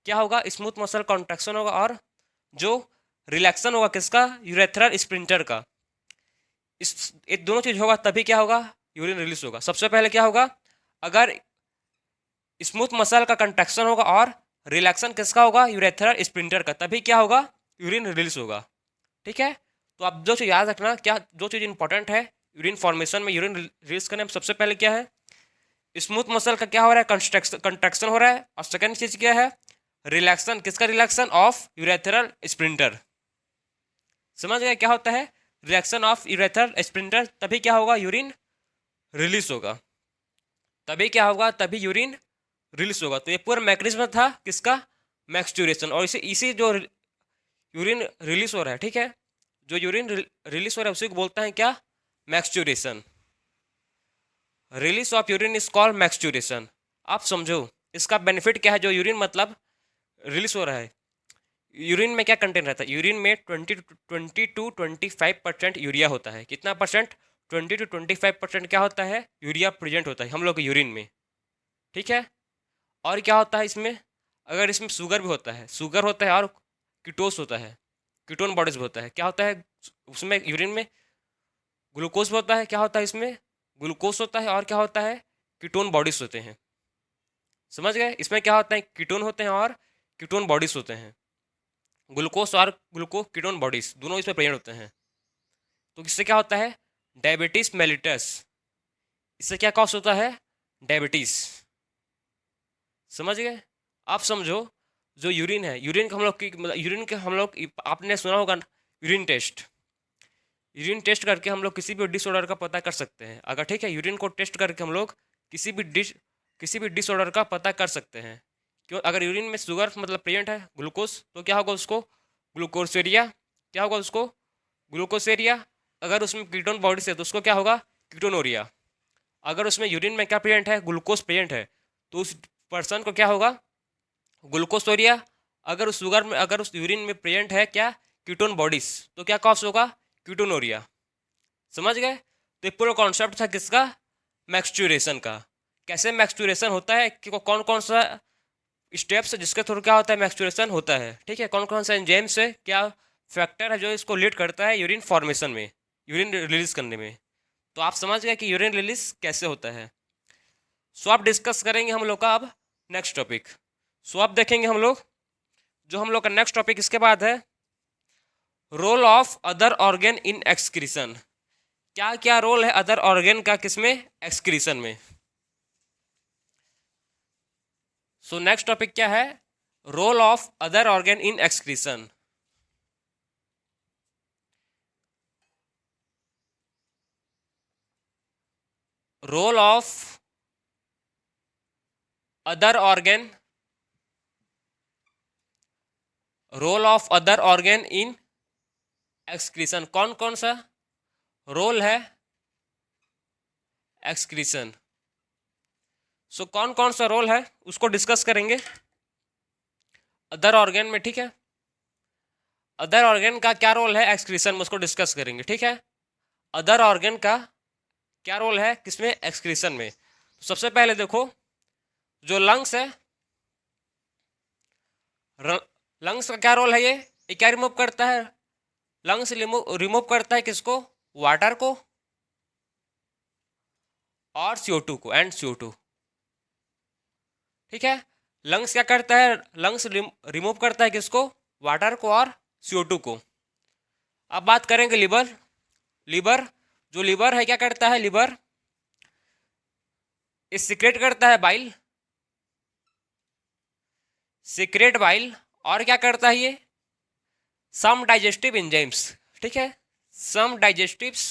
क्या होगा? स्मूथ मसल कॉन्ट्रैक्शन होगा, और जो रिलैक्सन होगा किसका? यूरेथ्रल स्प्रिंटर का। इस ये दोनों चीज होगा तभी क्या होगा? यूरिन रिलीज होगा। सबसे पहले क्या होगा? अगर स्मूथ मसल का कंट्रैक्शन होगा और रिलैक्सन किसका होगा? यूरेथ्रल स्प्रिंटर का, तभी क्या होगा? यूरिन रिलीज होगा, ठीक है। तो आप जो चीज़ याद रखना, क्या जो चीज़ इंपॉर्टेंट है यूरिन फॉर्मेशन में, यूरिन रिलीज करने में, सबसे पहले क्या है? स्मूथ मसल का क्या हो रहा है? कंट्रैक्शन हो रहा है। और सेकंड चीज क्या है? रिलैक्सन। किसका रिलैक्सन? Of urethral sprinter. समझ गए क्या होता है? रिएक्शन ऑफ यूरेथ्रल स्प्रिंटर, तभी क्या होगा? यूरिन रिलीज होगा। तभी क्या होगा? तभी यूरिन रिलीज होगा। तो ये पूरा मैकेनिज्म था किसका? मैक्सचुरेशन। और इसी जो यूरिन रिलीज हो रहा है, ठीक है, जो यूरिन रिलीज हो रहा है उसी को बोलते हैं क्या? Micturition. Release of urine is called micturition. आप समझो इसका बेनिफिट क्या है। जो यूरिन मतलब रिलीज हो रहा है, यूरिन में क्या कंटेंट रहता है? यूरिन में 20 to 25% यूरिया होता है। कितना परसेंट? 20 to 25% क्या होता है? यूरिया प्रेजेंट होता है हम लोग के यूरिन में, ठीक है। और क्या होता है इसमें? अगर इसमें शुगर भी होता है, शुगर होता है, और कीटोस होता है, कीटोन बॉडीज भी होता है। क्या होता है उसमें? यूरिन में ग्लूकोज भी होता है। क्या होता है इसमें? ग्लूकोज होता है। और क्या होता है? कीटोन बॉडीज होते हैं। समझ गए? इसमें क्या होता है? कीटोन होते हैं और कीटोन बॉडीज होते हैं। ग्लूकोस और कीटोन बॉडीज दोनों इसमें प्रेजेंट होते हैं। तो इससे क्या होता है? Diabetes mellitus. इससे क्या कॉज होता है? डायबिटीज। समझ गए? आप समझो, जो यूरिन है, यूरिन का हम लोग की मतलब यूरिन के हम लोग, आपने सुना होगा यूरिन टेस्ट। यूरिन टेस्ट करके हम लोग किसी भी डिसऑर्डर का पता कर सकते हैं। अगर ठीक है, यूरिन को टेस्ट करके हम लोग किसी भी डिसऑर्डर का पता कर सकते हैं। क्यों? अगर यूरिन में शुगर मतलब प्रेजेंट है, ग्लूकोज, तो क्या होगा उसको? ग्लूकोसेरिया। क्या होगा उसको? ग्लूकोसेरिया। अगर उसमें कीटोन बॉडी से, तो उसको क्या होगा? कीटोनोरिया। अगर उसमें यूरिन में क्या प्रेजेंट है? ग्लूकोज प्रेजेंट है, तो उस पर्सन को क्या होगा? ग्लूकोसोरिया। अगर उस शुगर में, अगर उस यूरिन में प्रेजेंट है क्या? कीटोन बॉडीज, तो क्या कॉज होगा? कीटोनोरिया। समझ गए? तो ये पूरा कॉन्सेप्ट था किसका? मैक्सचुरेशन का। कैसे मैक्सचुरेशन होता है, कि कौन कौन सा स्टेप्स है जिसके थ्रू क्या होता है? मैक्सचुरेशन होता है, ठीक है। कौन कौन सा एंजाइम से, क्या फैक्टर है जो इसको लीड करता है यूरिन फॉर्मेशन में, यूरिन रिलीज करने में। तो आप समझ गए कि यूरिन रिलीज कैसे होता है। सो आप डिस्कस करेंगे हम लोग का अब नेक्स्ट टॉपिक। सो आप देखेंगे हम लोग, जो हम लोग का नेक्स्ट टॉपिक इसके बाद है role of other organ in excretion, क्या क्या रोल है अदर ऑर्गन का किसमें, एक्सक्रीशन में। सो नेक्स्ट टॉपिक क्या है, role of other organ in excretion. Role of other organ, role of other organ in excretion, कौन कौन सा रोल है एक्सक्रीशन। सो कौन कौन सा रोल है उसको डिस्कस करेंगे अदर ऑर्गन में, ठीक है। अदर ऑर्गन का क्या रोल है एक्सक्रीशन में, उसको डिस्कस करेंगे, ठीक है। अदर ऑर्गन का क्या रोल है किसमें, एक्सक्रीशन में। सबसे पहले देखो, जो लंग्स है, लंग्स का क्या रोल है, ये क्या रिमूव करता है, लंग्स रिमूव करता है किसको, वाटर को और CO2 को, एंड CO2, ठीक है। लंग्स क्या करता है, लंग्स रिमूव करता है किसको, वाटर को और CO2 को। अब बात करेंगे लिवर। लिवर, जो लिवर है क्या करता है, लिवर इस सीक्रेट करता है बाइल, सीक्रेट बाइल, और क्या करता है ये, सम डाइजेस्टिव एंजाइम्स, ठीक है, सम डाइजेस्टिव्स,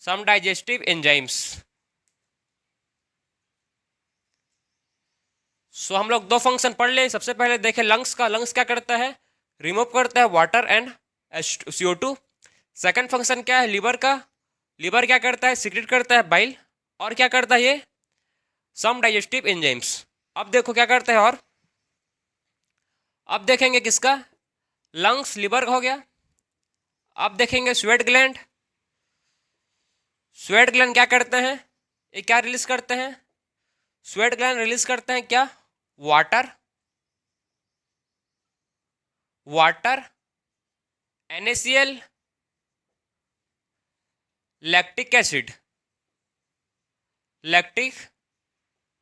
सम डाइजेस्टिव एंजाइम्स। सो हम लोग दो फंक्शन पढ़ ले। सबसे पहले देखें लंग्स का, लंग्स क्या करता है, रिमूव करता है water and CO2। Second function क्या है लिवर का, लिवर क्या करता है, सीक्रेट करता है बाइल, और क्या करता है ये, सम डाइजेस्टिव एंजाइम्स। अब देखो क्या करता है, और अब देखेंगे किसका, लंग्स लिवर हो गया। अब देखेंगे स्वेट ग्लैंड, स्वेट ग्लैंड क्या करते हैं, ये क्या रिलीज करते हैं, स्वेट ग्लैंड रिलीज करते हैं क्या, water, water, NaCl, lactic acid, lactic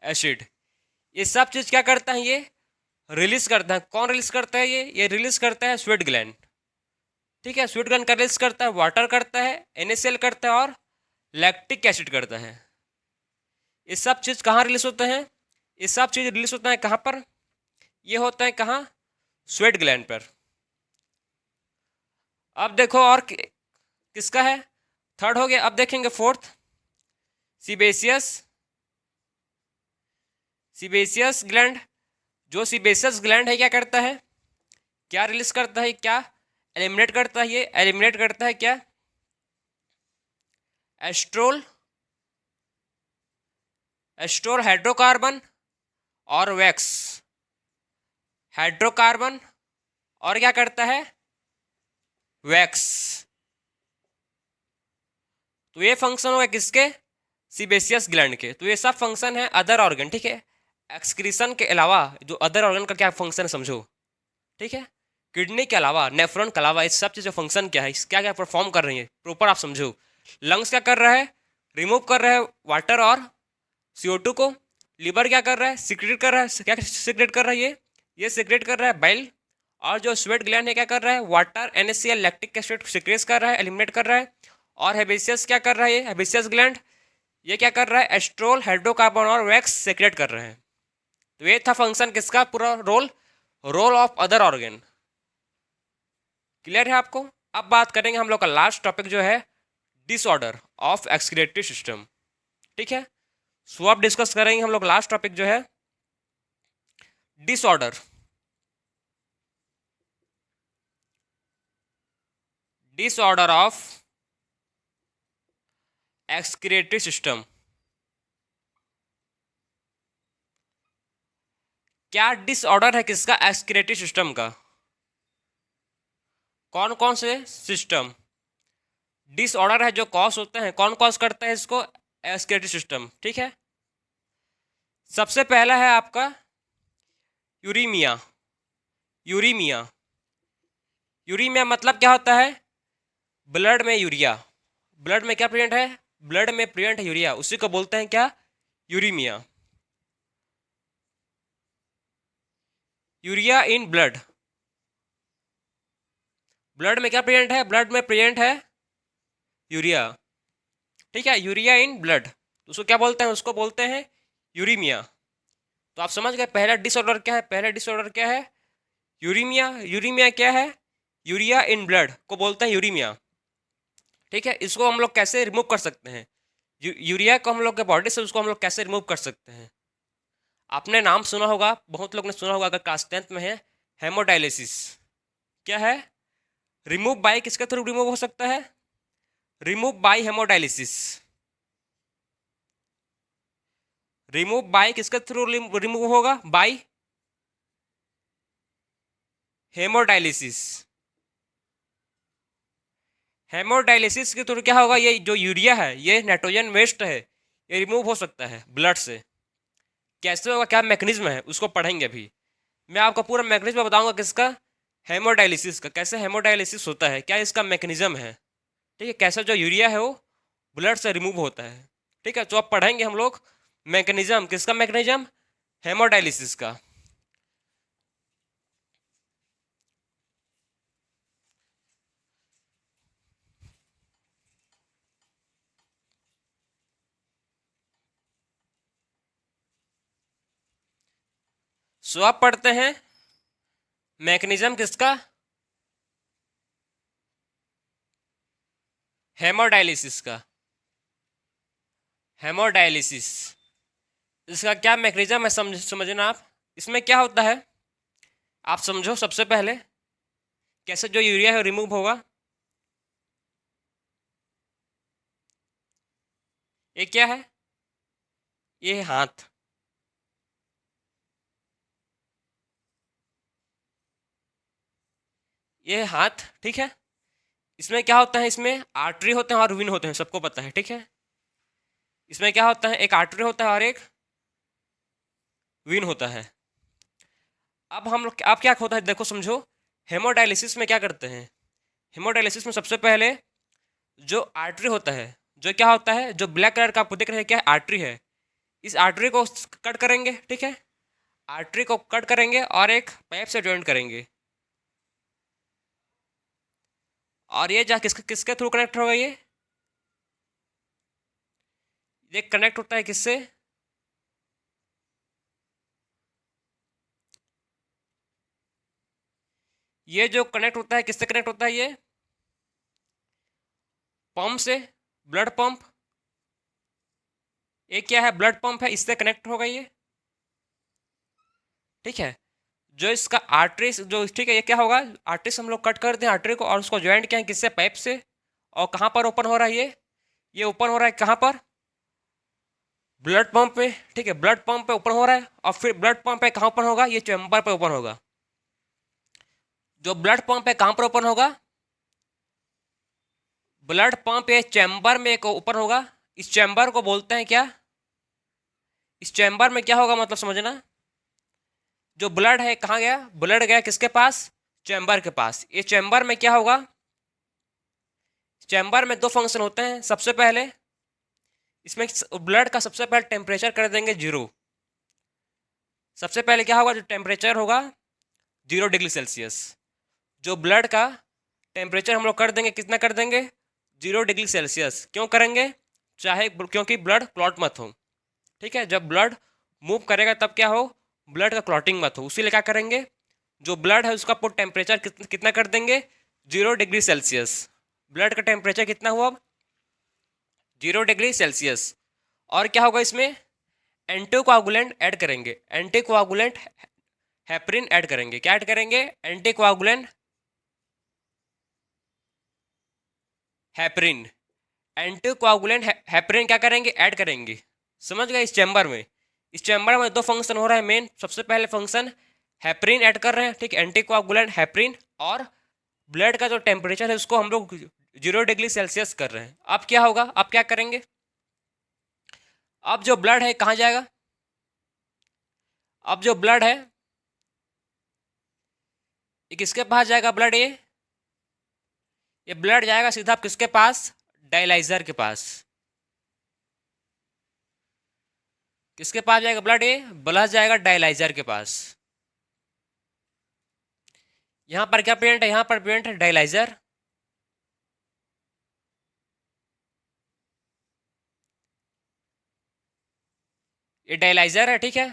acid, ये सब चीज क्या करता है, ये रिलीज करता है। कौन रिलीज करता है, ये रिलीज करता है स्वेट ग्लैंड, ठीक है। स्वेट ग्लैंड का रिलीज करता है, वाटर करता है, NaCl करता है और लैक्टिक एसिड करता है। ये सब चीज कहाँ रिलीज होते हैं, ये सब चीज रिलीज होता है कहाँ पर, ये होता है कहाँ, स्वेट ग्लैंड पर। अब देखो और किसका है, थर्ड हो गया। अब देखेंगे फोर्थ, सीबेसियस, सीबेसियस ग्लैंड। जो सीबेसियस ग्लैंड है क्या करता है, क्या रिलीज करता है, क्या एलिमिनेट करता है, ये एलिमिनेट करता है क्या, एस्ट्रोल, एस्ट्रोल हाइड्रोकार्बन और वैक्स, हाइड्रोकार्बन और क्या करता है, वैक्स। तो ये फंक्शन हुआ किसके, सीबेसियस ग्लैंड के। तो ये सब फंक्शन है अदर ऑर्गन, ठीक है। एक्सक्रीशन के अलावा जो अदर ऑर्गन का क्या फंक्शन है समझो, ठीक है। किडनी के अलावा, नेफ्रॉन के अलावा, इस सब चीज़ फंक्शन क्या है, क्या क्या परफॉर्म कर रही है, प्रॉपर आप समझो। लंग्स क्या कर रहा है, रिमूव कर रहा है वाटर और CO2 को। लिवर क्या कर रहा है, सीक्रेट कर रहा है, क्या सीक्रेट कर रहा है, ये सीक्रेट कर रहा है बाइल। और जो स्वेट ग्लैंड है क्या कर रहा है, water, NaCl, lactic acid secret कर रहा है, एलिमिनेट कर रहा है। और हेबिसियस क्या कर रहा है, हेबिसियस ग्लैंड ये क्या कर रहा है, एस्ट्रोल हाइड्रोकार्बन और वैक्स सेक्रेट कर रहे हैं। तो ये था फंक्शन किसका, पूरा role, role of other organ. Clear है आपको। अब बात करेंगे हम लोग का लास्ट टॉपिक जो है, डिसऑर्डर ऑफ एक्सक्रीटरी सिस्टम, ठीक है। सो अब डिस्कस करेंगे हम लोग लास्ट टॉपिक जो है, disorder, disorder of excretory system. क्या डिसऑर्डर है किसका, एक्सक्रीटरी सिस्टम का। कौन कौन से सिस्टम डिसऑर्डर है जो कॉज होते हैं, कौन कॉज करता है इसको, एक्सक्रीटरी सिस्टम, ठीक है। सबसे पहला है आपका यूरीमिया, यूरीमिया, यूरीमिया मतलब क्या होता है, ब्लड में यूरिया, ब्लड में क्या प्रेजेंट है, ब्लड में प्रेजेंट है यूरिया, उसी को बोलते हैं क्या, uraemia. Urea in blood, blood में क्या प्रेजेंट है, ब्लड में प्रेजेंट है यूरिया, ठीक है, यूरिया इन ब्लड, तो उसको क्या बोलते हैं, उसको बोलते हैं यूरीमिया। तो आप समझ गए पहला डिसऑर्डर क्या है, पहला डिसऑर्डर क्या है, यूरीमिया। यूरीमिया क्या है, यूरिया इन ब्लड को बोलते हैं यूरीमिया, ठीक है। इसको हम लोग कैसे रिमूव कर सकते हैं, यूरिया को हम लोग के बॉडी से उसको हम लोग कैसे रिमूव कर सकते हैं। आपने नाम सुना होगा, बहुत लोग ने सुना होगा, अगर क्लास 10th में है, हेमोडायलिसिस। क्या है, रिमूव बाय किसके थ्रू रिमूव हो सकता है, remove by hemodialysis, remove by किसके थ्रू रिमूव होगा, बाय हेमोडायलिसिस। हेमोडायलिसिस के थ्रू क्या होगा, ये जो यूरिया है, ये नाइट्रोजन वेस्ट है, ये रिमूव हो सकता है ब्लड से। कैसे होगा, क्या मैकेनिज्म है, उसको पढ़ेंगे अभी। मैं आपको पूरा मैकेनिज्म बताऊंगा किसका, हेमोडायलिसिस का, कैसे हेमोडायलिसिस होता है, क्या इसका मैकेनिज्म है, ठीक है, कैसे जो यूरिया है वो ब्लड से रिमूव होता है, ठीक है। तो अब पढ़ेंगे हम लोग मैकेनिज्म, किसका मैकेनिज्म, हेमोडायलिसिस का। सो अब पढ़ते हैं मैकेनिज्म किसका, हेमोडायलिसिस का। हेमोडायलिसिस, इसका क्या मैकेनिज्म है, समझना आप। इसमें क्या होता है, आप समझो सबसे पहले कैसे जो यूरिया है रिमूव होगा। ये क्या है, ये है हाथ, ये है हाथ, ठीक है। इसमें क्या होता है, इसमें आर्टरी होते हैं और विन होते हैं, सबको पता है, ठीक है। इसमें क्या होता है, एक आर्टरी होता है और एक विन होता है। अब हम लोग, अब क्या होता है देखो समझो, हेमोडायलिसिस में क्या करते हैं, हेमोडायलिसिस में सबसे पहले जो आर्टरी होता है, जो क्या होता है, जो ब्लैक कलर का आपको दिख रहा है, क्या आर्टरी है, इस आर्टरी को कट करेंगे, ठीक है, आर्टरी को कट करेंगे और एक पाइप से जॉइंट करेंगे। और ये जा किसके किसके थ्रू कनेक्ट होगा, ये कनेक्ट होता है किससे, ये जो कनेक्ट होता है किससे कनेक्ट होता है, ये पंप से, ब्लड पंप। ये क्या है, ब्लड पंप है, इससे कनेक्ट होगा ये, ठीक है। जो इसका आर्टरीज जो, ठीक है, ये क्या होगा, आर्टरीज हम लोग कट कर दें आर्टरी को और उसको ज्वाइंट किया है किससे, पाइप से। और कहाँ पर ओपन हो रहा है, ये ओपन हो रहा है कहाँ पर, ब्लड पंप पे, ठीक है, ब्लड पंप पे ओपन हो रहा है। और फिर ब्लड पंप पे कहाँ ओपन होगा, ये चैम्बर पे ओपन होगा। जो ब्लड पंप है कहाँ पर ओपन होगा, ब्लड पंप ये चैम्बर में एक ओपन होगा। इस चैम्बर को बोलते हैं क्या, इस चैम्बर में क्या होगा, मतलब समझना, जो ब्लड है कहाँ गया, ब्लड गया किसके पास, चैम्बर के पास। ये चैम्बर में क्या होगा, चैम्बर में दो फंक्शन होते हैं। सबसे पहले इसमें ब्लड का सबसे पहले टेम्परेचर कर देंगे 0। सबसे पहले क्या होगा, जो टेम्परेचर होगा 0 डिग्री सेल्सियस। जो ब्लड का टेम्परेचर हम लोग कर देंगे, कितना कर देंगे, 0 डिग्री सेल्सियस। क्यों करेंगे, चाहे क्योंकि ब्लड क्लॉट मत हो, ठीक है। जब ब्लड मूव करेगा तब क्या हो, ब्लड का क्लॉटिंग मत हो, उसी लिए क्या करेंगे, जो ब्लड है उसका पुट टेम्परेचर कितना कर देंगे, 0 डिग्री सेल्सियस। ब्लड का टेम्परेचर कितना हुआ, 0 डिग्री सेल्सियस। और क्या होगा इसमें, एंटीकोआगुलेंट ऐड करेंगे, एंटीकोआगुलेंट हेपरिन ऐड करेंगे। क्या ऐड करेंगे, एंटीकोआगुलेंट हेपरिन, एंटीकोआगुलेंट हेपरिन क्या करेंगे, ऐड करेंगे। समझ गए, इस चैम्बर में, इस चैम्बर में दो फंक्शन हो रहा है मेन। सबसे पहले फंक्शन हेपरिन ऐड कर रहे हैं, ठीक, एंटीकोआगुलेंट हेपरिन। और ब्लड का जो टेम्परेचर है उसको हम लोग 0 डिग्री सेल्सियस कर रहे हैं। अब क्या होगा, अब क्या करेंगे, अब जो ब्लड है कहाँ जाएगा, अब जो ब्लड है ये किसके पास जाएगा, ब्लड ये ब्लड जाएगा सीधा किसके पास, डायलाइजर के पास। किसके पास जाएगा ब्लड, ये ब्लड जाएगा डायलाइजर के पास। यहाँ पर क्या प्रेजेंट है, यहाँ पर प्रेजेंट है डायलाइजर, ये डायलाइजर है, ठीक है।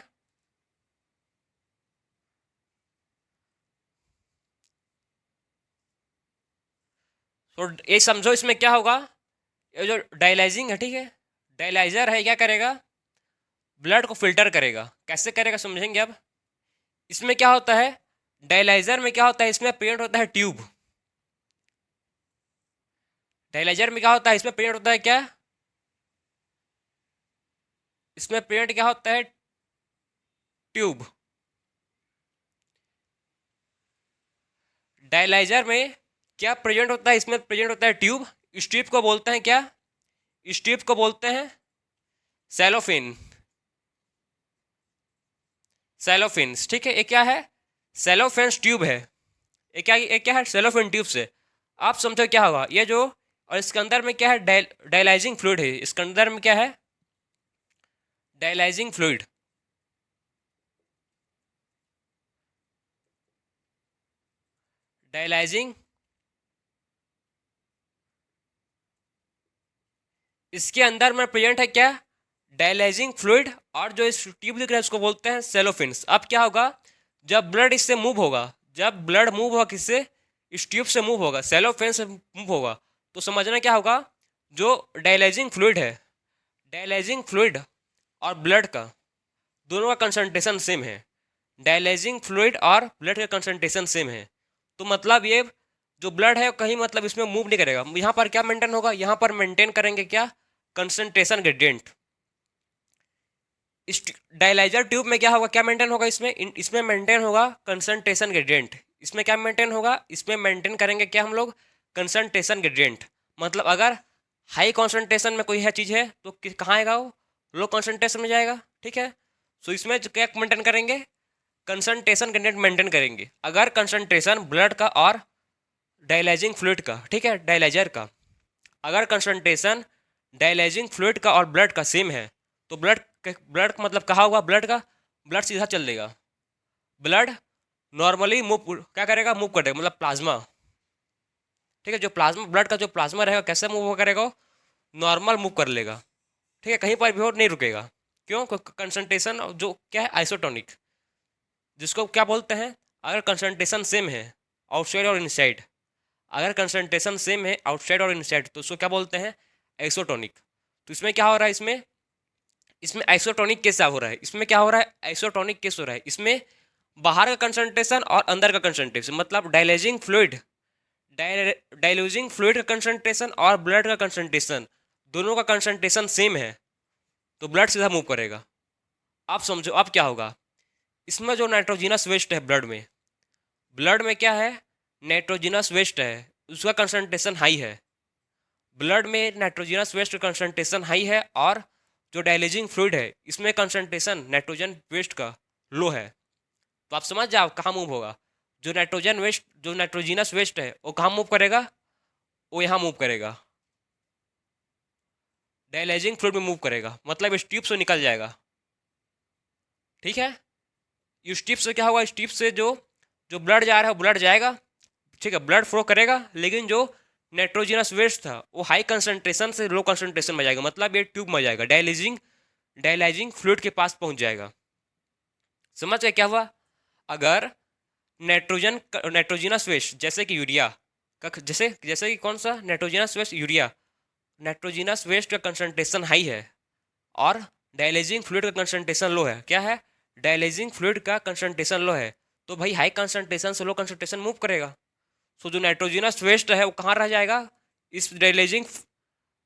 तो ये समझो इसमें क्या होगा, ये जो डायलाइजिंग है, ठीक है, डायलाइजर है, क्या करेगा, ब्लड को फिल्टर करेगा। कैसे करेगा समझेंगे अब। इसमें क्या होता है, डायलाइजर में क्या होता है, इसमें प्रेजेंट होता है ट्यूब। डायलाइजर में क्या होता है, इसमें प्रेजेंट होता है क्या, इसमें प्रेजेंट क्या होता है, ट्यूब। डायलाइजर में क्या प्रेजेंट होता है, इसमें प्रेजेंट होता है ट्यूब। इस ट्यूब को बोलते हैं क्या, इस ट्यूब को बोलते हैं सेलोफिन, सेलोफिन्स, ठीक है। ये क्या है, सेलोफिन्स ट्यूब है। ये क्या है, सेलोफिन ट्यूब से। आप समझो क्या होगा ये जो, और इसके अंदर में क्या है, डायलाइजिंग फ्लूइड है। इसके अंदर में क्या है, डायलाइजिंग फ्लूइड। डायलाइजिंग, इसके अंदर में प्रेजेंट है क्या, डायलाइजिंग फ्लूइड। और जो इस ट्यूब दिख रहा है उसको बोलते हैं सेलोफिन्स। अब क्या होगा, जब ब्लड इससे मूव होगा, जब ब्लड मूव होगा किससे, इस ट्यूब से मूव होगा, सेलोफिन से मूव होगा, तो समझना क्या होगा, जो डायलाइजिंग फ्लूइड है, डायलाइजिंग फ्लूइड और ब्लड का दोनों का कंसंट्रेशन सेम है। डायलाइजिंग फ्लूइड और ब्लड का कंसंट्रेशन सेम है। तो मतलब ये जो ब्लड है कहीं मतलब इसमें मूव नहीं करेगा। यहाँ पर क्या मेंटेन होगा, यहाँ पर मेंटेन करेंगे क्या, कंसंट्रेशन ग्रेडियंट। इस डायलाइजर ट्यूब में क्या होगा, क्या मेंटेन होगा, इसमें मेंटेन होगा कंसंट्रेशन ग्रेडियंट। इसमें क्या मेंटेन होगा, इसमें मेंटेन करेंगे क्या हम लोग, कंसंट्रेशन ग्रेडियंट। मतलब अगर हाई कॉन्सेंट्रेशन में कोई है चीज़ है तो कहाँ आएगा वो, लो कॉन्सेंट्रेशन में जाएगा, ठीक है। सो इसमें जो क्या मेंटेन करेंगे, कंसंट्रेशन ग्रेडियंट मेंटेन करेंगे। अगर कंसंट्रेशन ब्लड का और डायलाइजिंग फ्लूइड का, ठीक है, डायलाइजर का, अगर कंसंट्रेशन डायलाइजिंग फ्लूइड का और ब्लड का सेम है तो ब्लड का मतलब कहाँ होगा, ब्लड का, ब्लड सीधा चल देगा। ब्लड नॉर्मली मूव क्या करेगा, मूव करेगा, मतलब प्लाज्मा, ठीक है। जो प्लाज्मा, ब्लड का जो प्लाज्मा रहेगा कैसे मूव करेगा, नॉर्मल मूव कर लेगा, ठीक है, कहीं पर भी और नहीं रुकेगा। क्यों, कंसंट्रेशन जो क्या है, आइसोटोनिक, जिसको क्या बोलते हैं, अगर कंसंट्रेशन सेम है आउटसाइड और इनसाइड, अगर कंसंट्रेशन सेम है आउटसाइड और इनसाइड तो उसको क्या बोलते हैं, आइसोटोनिक। तो इसमें क्या हो रहा है, इसमें इसमें आइसोटोनिक केस हो रहा है। इसमें क्या हो रहा है, आइसोटोनिक केस हो रहा है। इसमें बाहर का कंसंट्रेशन और अंदर का कंसंट्रेशन, मतलब डायलाइजिंग फ्लूइड, डायलूजिंग फ्लूइड का कंसंट्रेशन और ब्लड का कंसंट्रेशन, दोनों का कंसंट्रेशन सेम है तो ब्लड सीधा मूव करेगा। आप समझो अब क्या होगा, इसमें जो नाइट्रोजिनस वेस्ट है ब्लड में, ब्लड में क्या है, नाइट्रोजिनस वेस्ट है, उसका कंसंट्रेशन हाई है। ब्लड में नाइट्रोजिनस वेस्ट का कंसंट्रेशन हाई है और जो डायलिजिंग फ्लूइड है इसमें कंसंट्रेशन नाइट्रोजन वेस्ट का लो है। तो आप समझ जाओ कहाँ मूव होगा, जो नाइट्रोजन वेस्ट, जो नाइट्रोजिनस वेस्ट है वो कहाँ मूव करेगा, वो यहाँ मूव करेगा, डायलाइजिंग फ्लूइड में मूव करेगा, मतलब इस ट्यूब से निकल जाएगा, ठीक है। इस ट्यूब से क्या होगा, इस ट्यूब से जो जो ब्लड जा रहा है वो ब्लड जाएगा, ठीक है, ब्लड फ्लो करेगा, लेकिन जो नाइट्रोजिनस वेस्ट था वो हाई कंसंट्रेशन से लो कंसंट्रेशन में जाएगा, मतलब ये ट्यूब में जाएगा, डायलाइजिंग फ्लूइड के पास पहुंच जाएगा। समझ गए क्या हुआ, अगर नाइट्रोजिनस वेस्ट जैसे कि यूरिया का, जैसे जैसे कि कौन सा, nitrogenous waste urea, nitrogenous waste का कंसंट्रेशन हाई है और डायलाइजिंग फ्लूइड का कंसंट्रेशन लो है, क्या है, डायलाइजिंग फ्लूइड का कंसंट्रेशन लो है, तो भाई हाई कंसंट्रेशन से लो कंसंट्रेशन मूव करेगा। सो जो नाइट्रोजिनस वेस्ट है वो कहाँ रह जाएगा, इस डायलाइजिंग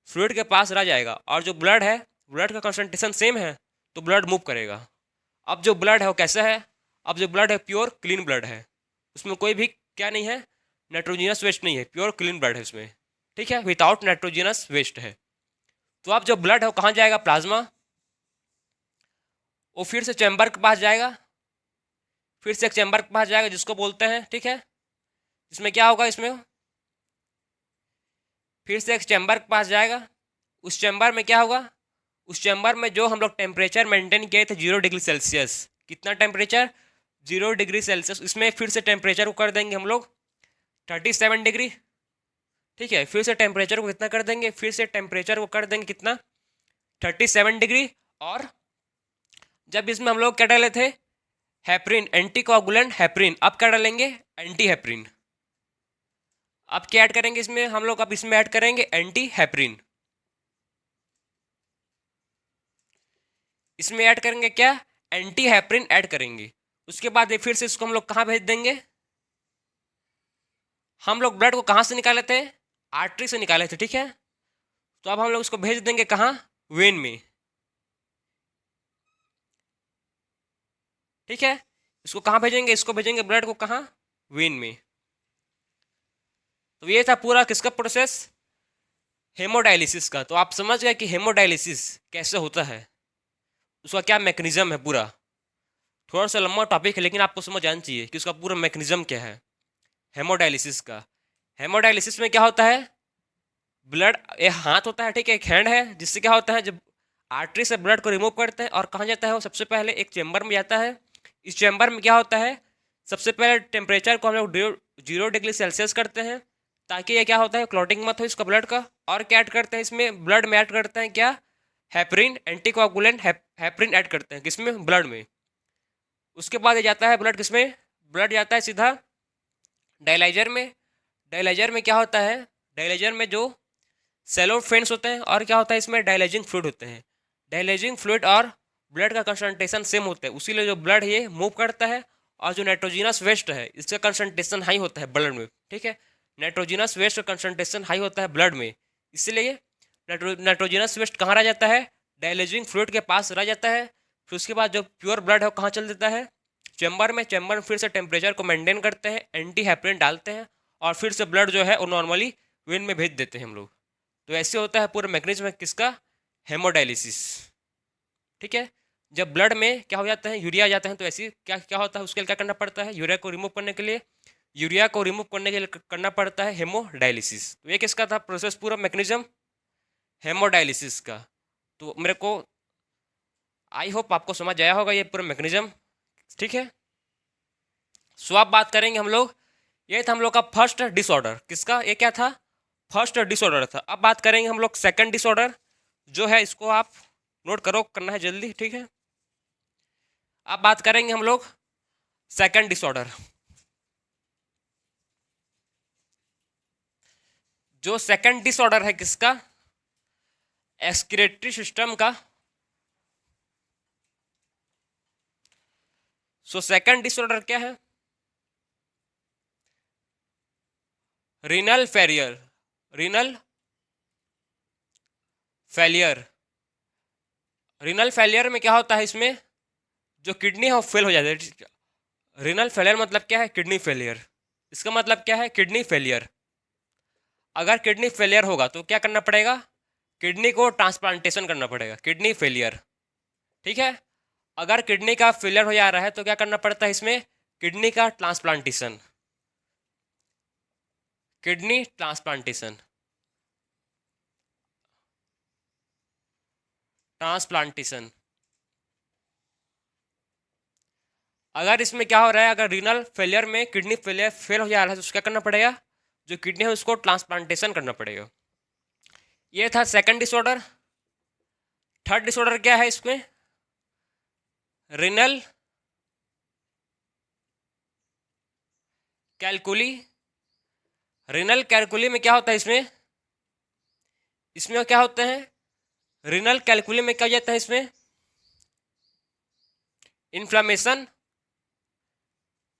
फ्लूइड के पास रह जाएगा, और जो ब्लड है, ब्लड का कंसंट्रेशन सेम है तो ब्लड मूव करेगा। अब जो ब्लड है वो कैसा है, अब जो ब्लड है प्योर क्लीन ब्लड है, उसमें कोई भी क्या नहीं है, नाइट्रोजिनस वेस्ट नहीं है, प्योर क्लीन ब्लड है उसमें, ठीक है, विदाउट नाइट्रोजिनस वेस्ट है। तो अब जो ब्लड है वो कहाँ जाएगा, प्लाज्मा, वो फिर से चैम्बर के पास जाएगा, फिर से एक चैम्बर के पास जाएगा जिसको बोलते हैं, ठीक है, इसमें क्या होगा, इसमें फिर से एक चैम्बर के पास जाएगा। उस चैम्बर में क्या होगा, उस चैम्बर में जो हम लोग टेम्परेचर मेंटेन किए थे 0 डिग्री सेल्सियस, कितना टेम्परेचर, 0 डिग्री सेल्सियस। इसमें फिर से टेम्परेचर को कर देंगे हम लोग 37 डिग्री। ठीक है, फिर से टेम्परेचर को कितना कर देंगे, फिर से टेम्परेचर को कर देंगे कितना, 37 डिग्री। और जब इसमें हम लोग क्या डाले थे, हेपरिन, एंटी कोगुलेंट हेपरिन, अब क्या डालेंगे, एंटी हेपरिन। अब क्या ऐड करेंगे इसमें हम लोग, अब इसमें ऐड करेंगे एंटी हेपरिन। इसमें ऐड करेंगे क्या, एंटी हेपरिन ऐड करेंगे। उसके बाद ये फिर से इसको हम लोग कहाँ भेज देंगे, हम लोग ब्लड को कहाँ से निकाले थे, आर्टरी से निकाले थे। ठीक है, तो अब हम लोग इसको भेज देंगे कहाँ, वेन में। ठीक है, इसको कहाँ भेजेंगे, इसको भेजेंगे ब्लड को कहाँ, वेन में। तो ये था पूरा किसका प्रोसेस, हेमोडायलिसिस का। तो आप समझ गए कि हेमोडायलिसिस कैसे होता है, उसका क्या मैकेनिज्म है पूरा। थोड़ा सा लंबा टॉपिक है लेकिन आपको समझ आना चाहिए कि उसका पूरा मैकेनिज्म क्या है हेमोडायलिसिस का। हेमोडायलिसिस में क्या होता है, ब्लड, एक हाथ होता है, ठीक है, एक हैंड है, जिससे क्या होता है, जब आर्टरी से ब्लड को रिमूव करते हैं और कहाँ जाता है वो, सबसे पहले एक चेंबर में जाता है। इस चेंबर में क्या होता है, सबसे पहले टेम्परेचर को हम लोग 0 डिग्री सेल्सियस करते हैं, ताकि ये क्या होता है, क्लॉटिंग मत हो इसका ब्लड का। और क्या ऐड करते हैं इसमें, ब्लड में ऐड करते हैं क्या, हेपरिन, एंटीकोगुलेंट हेपरिन ऐड करते हैं किसमें, ब्लड में। उसके बाद ये जाता है ब्लड किसमें, ब्लड जाता है सीधा डायलाइजर में। डायलाइजर में क्या होता है, डायलाइजर में जो सेलो फेंस होते हैं, और क्या होता है इसमें, डायलाइजिंग फ्लूइड होते हैं। डायलाइजिंग फ्लूइड और ब्लड का कंसंट्रेशन सेम होता है, उसीलिए जो ब्लड ये मूव करता है। और जो नाइट्रोजिनस वेस्ट है, इसका कंसंट्रेशन हाई होता है ब्लड में। ठीक है, नाइट्रोजिनस वेस्ट का कंसंट्रेशन हाई होता है ब्लड में, इसीलिए नाइट्रोजिनस वेस्ट कहाँ रह जाता है, डायलाइजिंग फ्लूइड के पास रह जाता है। फिर उसके बाद जो प्योर ब्लड है वो कहाँ चल देता है, चैम्बर में। चैम्बर में फिर से टेम्परेचर को मेंटेन करते हैं, एंटी हेपरिन डालते हैं, और फिर से ब्लड जो है वो नॉर्मली वेन में भेज देते हैं हम लोग। तो ऐसे होता है पूरा मैकेनिज्म किसका, हेमोडायलिसिस। ठीक है, जब ब्लड में क्या हो जाता है, यूरिया आ जाते हैं, तो ऐसी क्या क्या होता है, उसके लिए क्या करना पड़ता है, यूरिया को रिमूव करने के लिए, यूरिया को रिमूव करने के लिए करना पड़ता है हेमोडायलिसिस। तो ये किसका था प्रोसेस, पूरा मैकेनिज्म हेमोडायलिसिस का। तो मेरे को आई होप आपको समझ आया होगा ये पूरा मैकेनिज्म। ठीक है, सो अब बात करेंगे हम लोग, ये था हम लोग का फर्स्ट डिसऑर्डर, किसका, ये क्या था, फर्स्ट डिसऑर्डर था। अब बात करेंगे हम लोग सेकंड डिसऑर्डर, जो है इसको आप नोट करो, करना है जल्दी। ठीक है, अब बात करेंगे हम लोग सेकंड डिसऑर्डर। जो सेकंड डिसऑर्डर है किसका, एक्सक्रीटरी सिस्टम का। सो सेकंड डिसऑर्डर क्या है, renal failure. Renal failure, renal failure में क्या होता है, इसमें जो किडनी है वो फेल हो जाता है। रीनल फेलियर मतलब क्या है, किडनी फेलियर। इसका मतलब क्या है, किडनी फेलियर। अगर किडनी फेलियर होगा तो क्या करना पड़ेगा, किडनी को ट्रांसप्लांटेशन करना पड़ेगा, किडनी फेलियर। ठीक है, अगर किडनी का फेलियर हो जा रहा है तो क्या करना पड़ता है इसमें, किडनी का ट्रांसप्लांटेशन, किडनी ट्रांसप्लांटेशन, ट्रांसप्लांटेशन। अगर इसमें क्या हो रहा है, अगर रीनल फेलियर में किडनी फेलियर फेल हो जा रहा है तो उसको क्या करना पड़ेगा, जो किडनी है उसको ट्रांसप्लांटेशन करना पड़ेगा। ये था सेकंड डिसऑर्डर। थर्ड डिसऑर्डर क्या है इसमें, रीनल कैलकुली। रीनल कैलकुली में क्या होता है, इसमें इसमें क्या होता है, रीनल कैलकुली में क्या हो जाता है, इसमें इन्फ्लामेशन,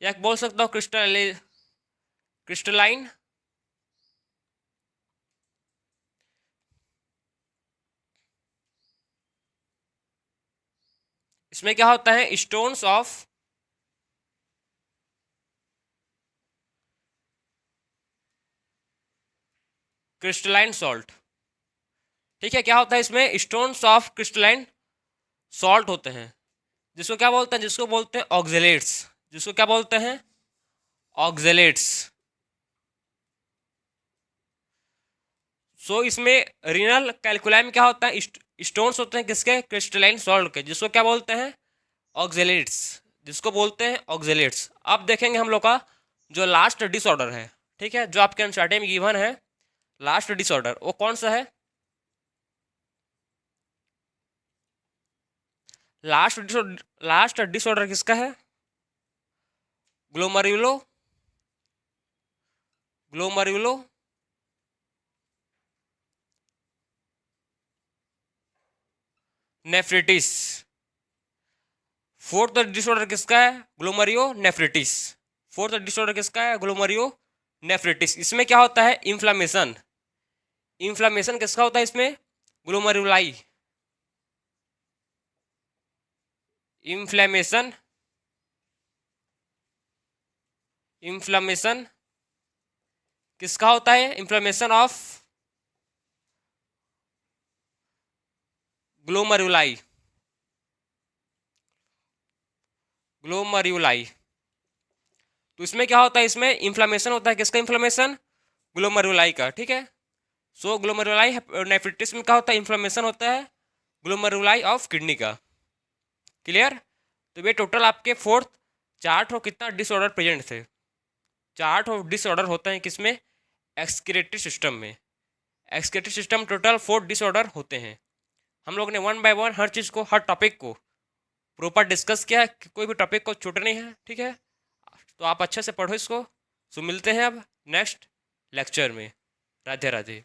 या बोल सकता हूँ क्रिस्टलाइन। इसमें क्या होता है, स्टोन्स ऑफ क्रिस्टलाइन सॉल्ट। ठीक है, क्या होता है इसमें, स्टोन्स ऑफ क्रिस्टलाइन सॉल्ट होते हैं, जिसको क्या बोलते हैं, जिसको बोलते हैं ऑक्जेलेट्स, जिसको क्या बोलते हैं, ऑक्जेलेट्स। सो इसमें रीनल कैलकुलाई में क्या होता है, स्टोन्स होते हैं किसके, क्रिस्टलाइन सॉल्ट के, जिसको क्या बोलते हैं, ऑक्जेलेट्स। जिसको बोलते हैं ऑक्जेलेट्स। अब देखेंगे हम लोग का जो लास्ट डिसऑर्डर है, ठीक है, जो आपके एनसीईआरटी में गिवन है लास्ट डिसऑर्डर, वो कौन सा है? लास्ट डिसऑर्डर किसका है? ग्लोमर्युलो ग्लोमर्युलो नेफ्रिटिस। फोर्थ डिसऑर्डर किसका है? ग्लोमरियो नेफ्रिटिस। फोर्थ डिसऑर्डर किसका है? ग्लोमरियो नेफ्रिटिस। इसमें क्या होता है? इन्फ्लामेशन। इन्फ्लामेशन किसका होता है इसमें? ग्लोमरुलाई। इन्फ्लेमेशन इन्फ्लामेशन किसका होता है? Inflammation of glomeruli. ग्लोमरुलाई। तो इसमें क्या होता है? इसमें इन्फ्लामेशन होता है। किसका इन्फ्लामेशन? ग्लोमरुलाई का, ठीक है। सो ग्लोमरुलाई नेफ्रिटिस में क्या होता है? इन्फ्लामेशन होता है ग्लोमरुलाई ऑफ किडनी का। क्लियर? तो ये टोटल आपके फोर्थ चार्ट हो कितना डिसऑर्डर प्रेजेंट थे। चार्ट ऑफ डिसऑर्डर होते हैं किसमें? एक्सक्रीटरी सिस्टम में। एक्सक्रीटरी सिस्टम टोटल 4 डिसऑर्डर होते हैं। हम लोग ने वन बाय वन हर चीज़ को, हर टॉपिक को प्रॉपर डिस्कस किया, कोई भी टॉपिक को छूटा नहीं है, ठीक है। तो आप अच्छे से पढ़ो इसको। सो मिलते हैं अब नेक्स्ट लेक्चर में। राधे राधे।